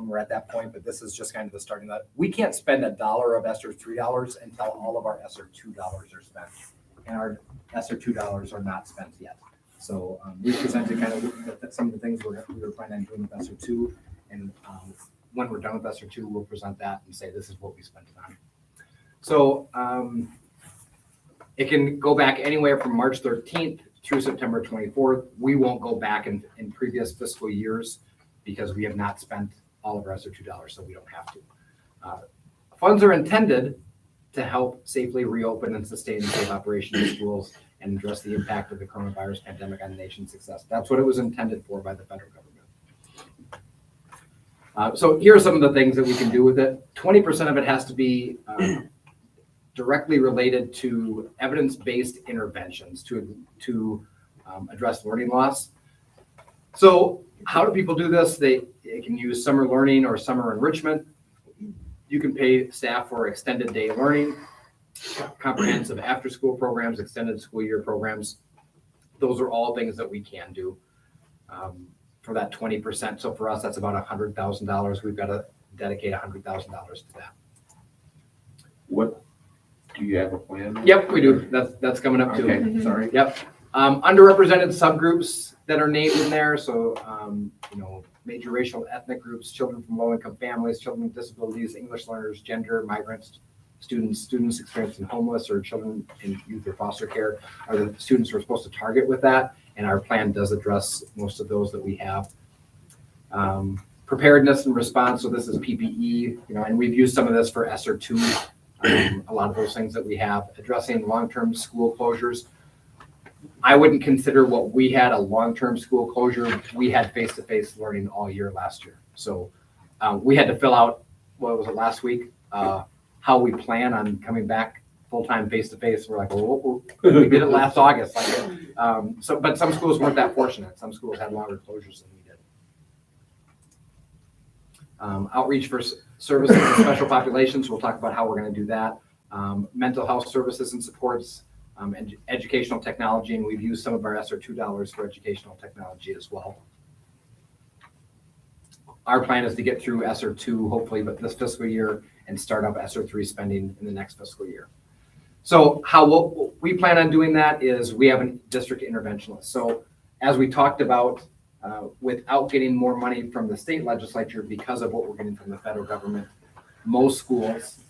we're at that point, but this is just kind of the starting that we can't spend $1 of ESSER $3 until all of our ESSER $2 are spent, and our ESSER $2 are not spent yet. So we presented kind of some of the things we were planning on doing with ESSER 2, and when we're done with ESSER 2, we'll present that and say this is what we spent it on. So it can go back anywhere from March 13th through September 24th. We won't go back in previous fiscal years because we have not spent all of our ESSER $2, so we don't have to. Funds are intended to help safely reopen and sustain safe operation of schools and address the impact of the coronavirus pandemic on the nation's success. That's what it was intended for by the federal government. So here are some of the things that we can do with it. 20% of it has to be directly related to evidence-based interventions to address learning loss. So how do people do this? They can use summer learning or summer enrichment. You can pay staff for extended day learning, comprehensive after-school programs, extended school year programs. Those are all things that we can do for that 20%. So for us, that's about $100,000. We've got to dedicate $100,000 to that. What, do you have a plan? Yep, we do. That's coming up too. Okay, sorry. Yep. Underrepresented subgroups that are named in there. So, major racial ethnic groups, children from low-income families, children with disabilities, English learners, gender, migrants, students experiencing homeless, or children in youth or foster care are the students we're supposed to target with that. And our plan does address most of those that we have. Preparedness and response. So this is PPE, and we've used some of this for ESSER 2. A lot of those things that we have. Addressing long-term school closures. I wouldn't consider what we had a long-term school closure. We had face-to-face learning all year last year. So we had to fill out, what was it, last week, how we plan on coming back full-time face-to-face. We're like, well, we did it last August. But some schools weren't that fortunate. Some schools had longer closures than we did. Outreach for services and special populations. We'll talk about how we're going to do that. Mental health services and supports. And educational technology, and we've used some of our ESSER $2 for educational technology as well. Our plan is to get through ESSER 2, hopefully, but this fiscal year, and start up ESSER3 spending in the next fiscal year. So how we plan on doing that is we have a district interventionist. So as we talked about, without getting more money from the state legislature because of what we're getting from the federal government, most schools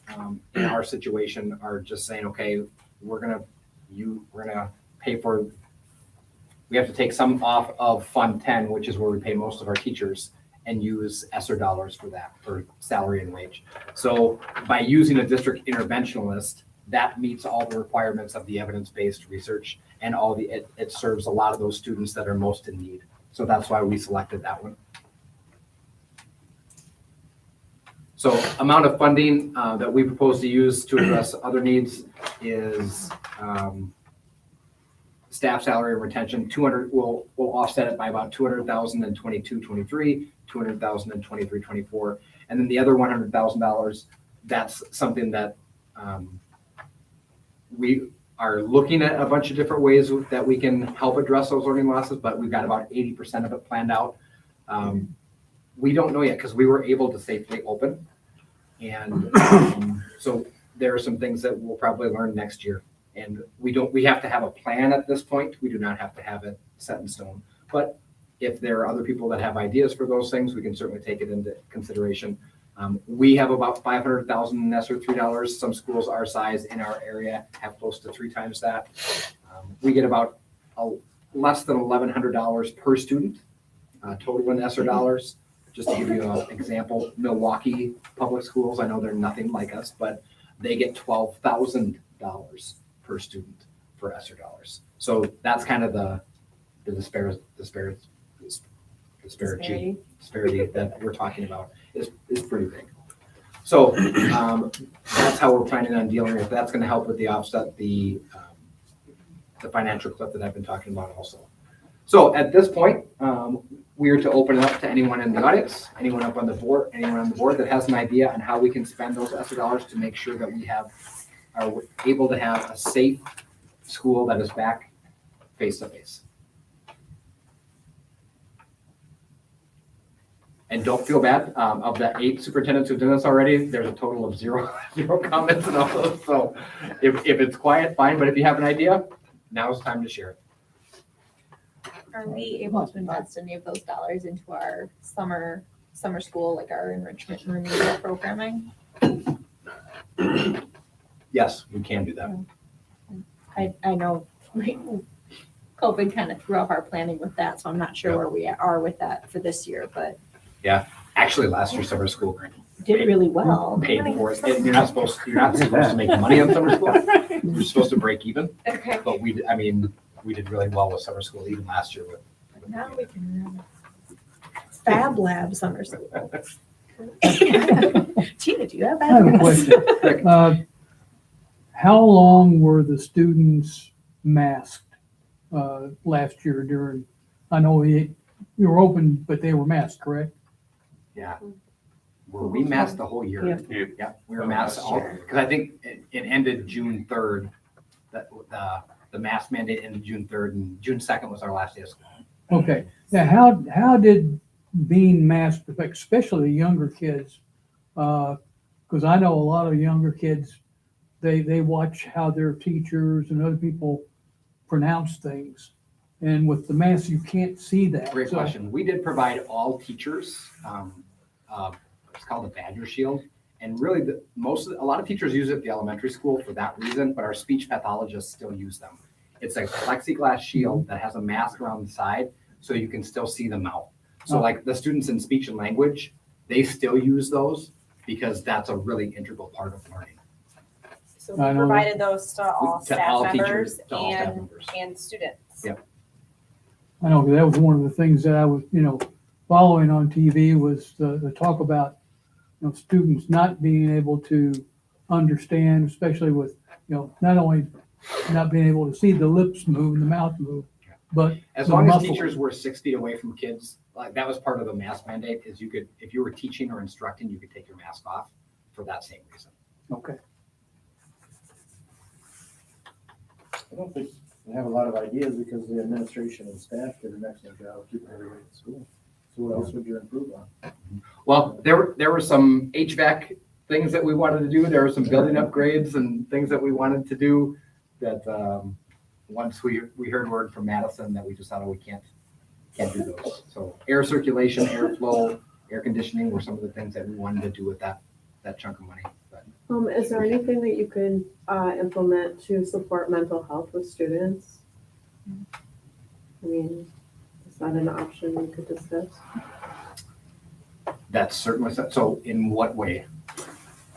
in our situation are just saying, okay, we're gonna pay for, we have to take some off of Fund 10, which is where we pay most of our teachers, and use ESSER dollars for that, for salary and wage. So by using a district interventionalist, that meets all the requirements of the evidence-based research and it serves a lot of those students that are most in need. So that's why we selected that one. So amount of funding that we propose to use to address other needs is staff salary and retention. 200 will offset it by about 200,000 in 22-23, 200,000 in 23-24, and then the other $100,000. That's something that we are looking at a bunch of different ways that we can help address those learning losses, but we've got about 80% of it planned out. We don't know yet because we were able to safely open. And so there are some things that we'll probably learn next year. And we have to have a plan at this point. We do not have to have it set in stone. But if there are other people that have ideas for those things, we can certainly take it into consideration. We have about $500,000 in ESSER3. Some schools our size in our area have close to 3 times that. We get about less than $1,100 per student total in ESSER dollars. Just to give you an example, Milwaukee Public Schools, I know they're nothing like us, but they get $12,000 per student for ESSER dollars. So that's kind of the disparity that we're talking about is pretty big. So that's how we're planning on dealing with. That's going to help with the offset the financial cliff that I've been talking about also. So at this point, we are to open it up to anyone in the audience, anyone on the board that has an idea on how we can spend those ESSER dollars to make sure that we are able to have a safe school that is back face to face. And don't feel bad. Of the 8 superintendents who've done this already, there's a total of zero comments and all those. So if it's quiet, fine. But if you have an idea, now's the time to share it. Are we able to invest any of those dollars into our summer school, like our enrichment and remedial programming? Yes, we can do that. I know COVID kind of threw off our planning with that, so I'm not sure where we are with that for this year, but Actually, last year's summer school did really well. paid for it. And you're not supposed to make money on summer school. You're supposed to break even. Okay. But we did really well with summer school even last year. Now we can Fab Lab summer school. Tina, do you have I have a that? question. How long were the students masked last year during, I know we were open, but they were masked, correct? Yeah. Were we masked the whole year? Yeah, we were masked all, because I think it ended June 3rd. That the mask mandate ended June 3rd, and June 2nd was our last day of school. Okay. Now, how did being masked affect, especially the younger kids? Because I know a lot of younger kids, they watch how their teachers and other people pronounce things. And with the mask, you can't see that. Great question. We did provide all teachers, it's called the Badger Shield. And really a lot of teachers use it at the elementary school for that reason, but our speech pathologists still use them. It's a plexiglass shield that has a mask around the side so you can still see the mouth. So like the students in speech and language, they still use those because that's a really integral part of learning. So we provided those to all staff members members. and students. Yep. I know that was one of the things that I was, following on TV was the talk about, students not being able to understand, especially with, not only not being able to see the lips move and the mouth move, but as long as teachers were 6 feet away from kids, like that was part of the mask mandate, is you could, if you were teaching or instructing, you could take your mask off for that same reason. Okay. I don't think we have a lot of ideas because the administration and staff did an excellent job keeping everybody in school. So what else would you improve on? Well, there were some HVAC things that we wanted to do. There were some building upgrades and things that we wanted to do that, once we heard word from Madison that we just thought, oh, we can't do those. So air circulation, airflow, air conditioning were some of the things that we wanted to do with that chunk of money. But Is there anything that you could implement to support mental health with students? I mean, is that an option we could discuss? that's certainly, so in what way?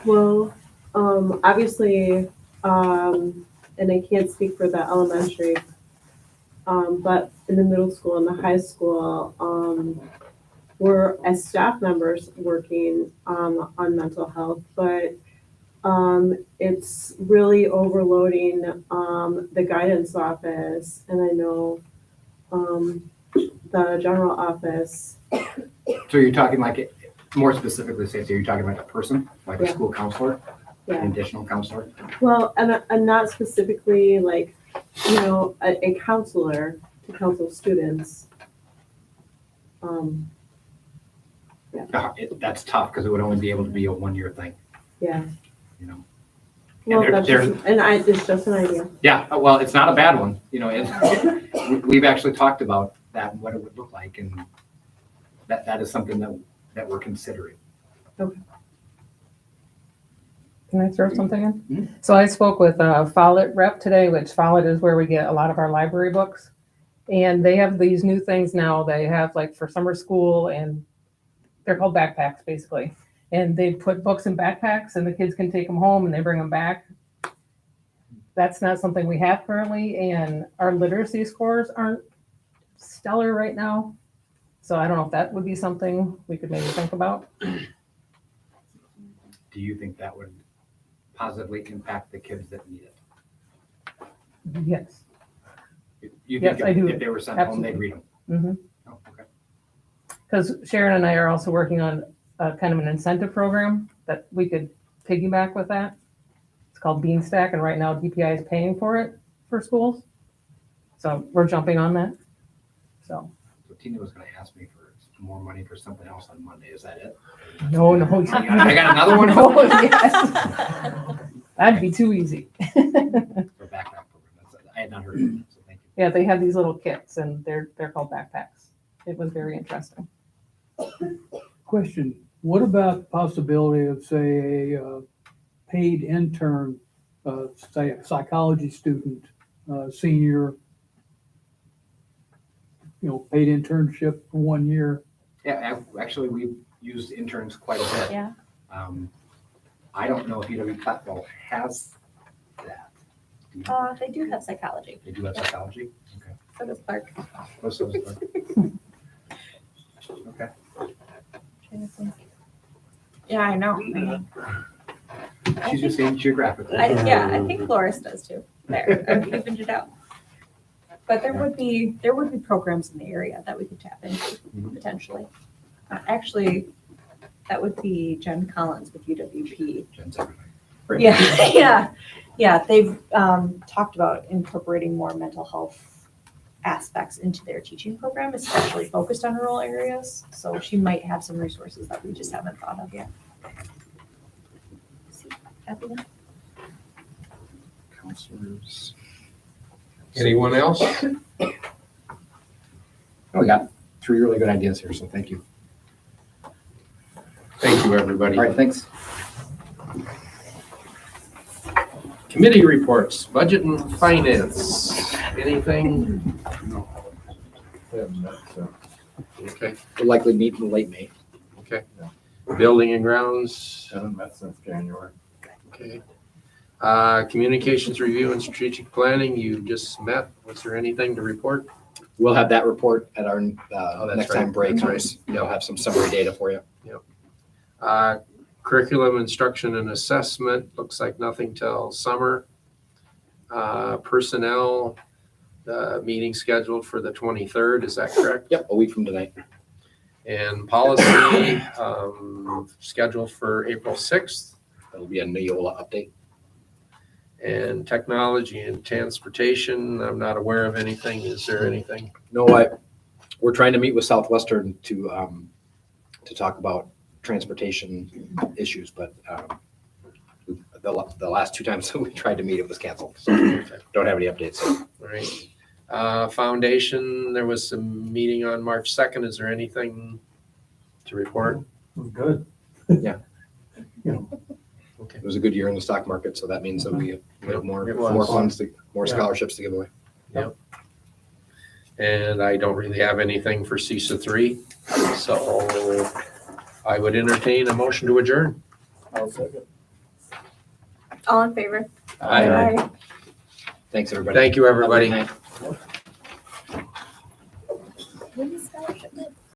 Well, obviously, and I can't speak for the elementary, but in the middle school and the high school, we're as staff members working on mental health, but it's really overloading the guidance office, and I know the general office. So you're talking like, more specifically, say, so you're talking like a person, like a Yeah. school counselor, Yeah. an additional counselor? Well, and not specifically like, you know, a counselor to counsel students. That's tough because it would only be able to be a 1-year thing, Yeah. you know? Well, And that's just, it's just an idea. Yeah, well, it's not a bad one, you know, we've actually talked about that, and what it would look like, and that is something that we're considering. Can I throw something in? So I spoke with a Follett rep today, which Follett is where we get a lot of our library books. And they have these new things now. They have like for summer school, and they're called backpacks basically. And they put books in backpacks and the kids can take them home and they bring them back. That's not something we have currently. And our literacy scores aren't stellar right now. So I don't know if that would be something we could maybe think about. Do you think that would positively impact the kids that need it? Yes. You think Yes, I do. if they were sent home, they'd read them? Mm-hmm. Oh, okay. Because Sharon and I are also working on kind of an incentive program that we could piggyback with that. It's called Beanstack, and right now DPI is paying for it for schools. So we're jumping on that. So Tina was gonna ask me for more money for something else on Monday, is that it? no. I got another one? Oh, yes. That'd be too easy. For backpack program, I had not heard of it, so thank you. Yeah, they have these little kits and they're called backpacks. It was very interesting. Question, what about the possibility of, say, a paid intern, say a psychology student, senior, you know, paid internship for 1 year? Yeah, actually, we've used interns quite a bit. Yeah. I don't know if UW Platteville has that. Do you? They do have psychology. They do have psychology? Okay. So does Clark. Oh, so is it? Okay. Yeah, I know. She's just saying geographically. I think Loris does too. There, I evened it out. But there would be programs in the area that we could tap into potentially. Actually, that would be Jen Collins with UWP. Jen's everything. Yeah. They've talked about incorporating more mental health aspects into their teaching program, especially focused on rural areas. So she might have some resources that we just haven't thought of yet. Counselors. Anyone else? Oh, we got 3 really good ideas here, so thank you. Thank you, everybody. All right, thanks. Committee reports, budget and finance, anything? Okay, We'll likely meet in late May. okay. Building and grounds, Haven't met since January. okay. Communications review and strategic planning, you just met. Was there anything to report? We'll have that report at our that's next right. time break That's right. comes. They'll have some summary data for you. Curriculum instruction and assessment, looks like nothing till summer. Personnel, the meeting scheduled for the 23rd, is that correct? Yep, a week from tonight. And policy, scheduled for April 6th. That'll be a Neola update. And technology and transportation, I'm not aware of anything. Is there anything? No, we're trying to meet with Southwestern to talk about transportation issues, but the last two times that we tried to meet, it was canceled. So don't have any updates. All right. Foundation, there was some meeting on March 2nd. Is there anything to report? It was good. Okay. It was a good year in the stock market, so that means that we have more It was. more funds, more Yeah. scholarships to give away. And I don't really have anything for CISA 3. So I would entertain a motion to adjourn. I'll second. All in favor? Aye. Thanks, everybody. Thank you, everybody. Have a good night. Win the scholarship.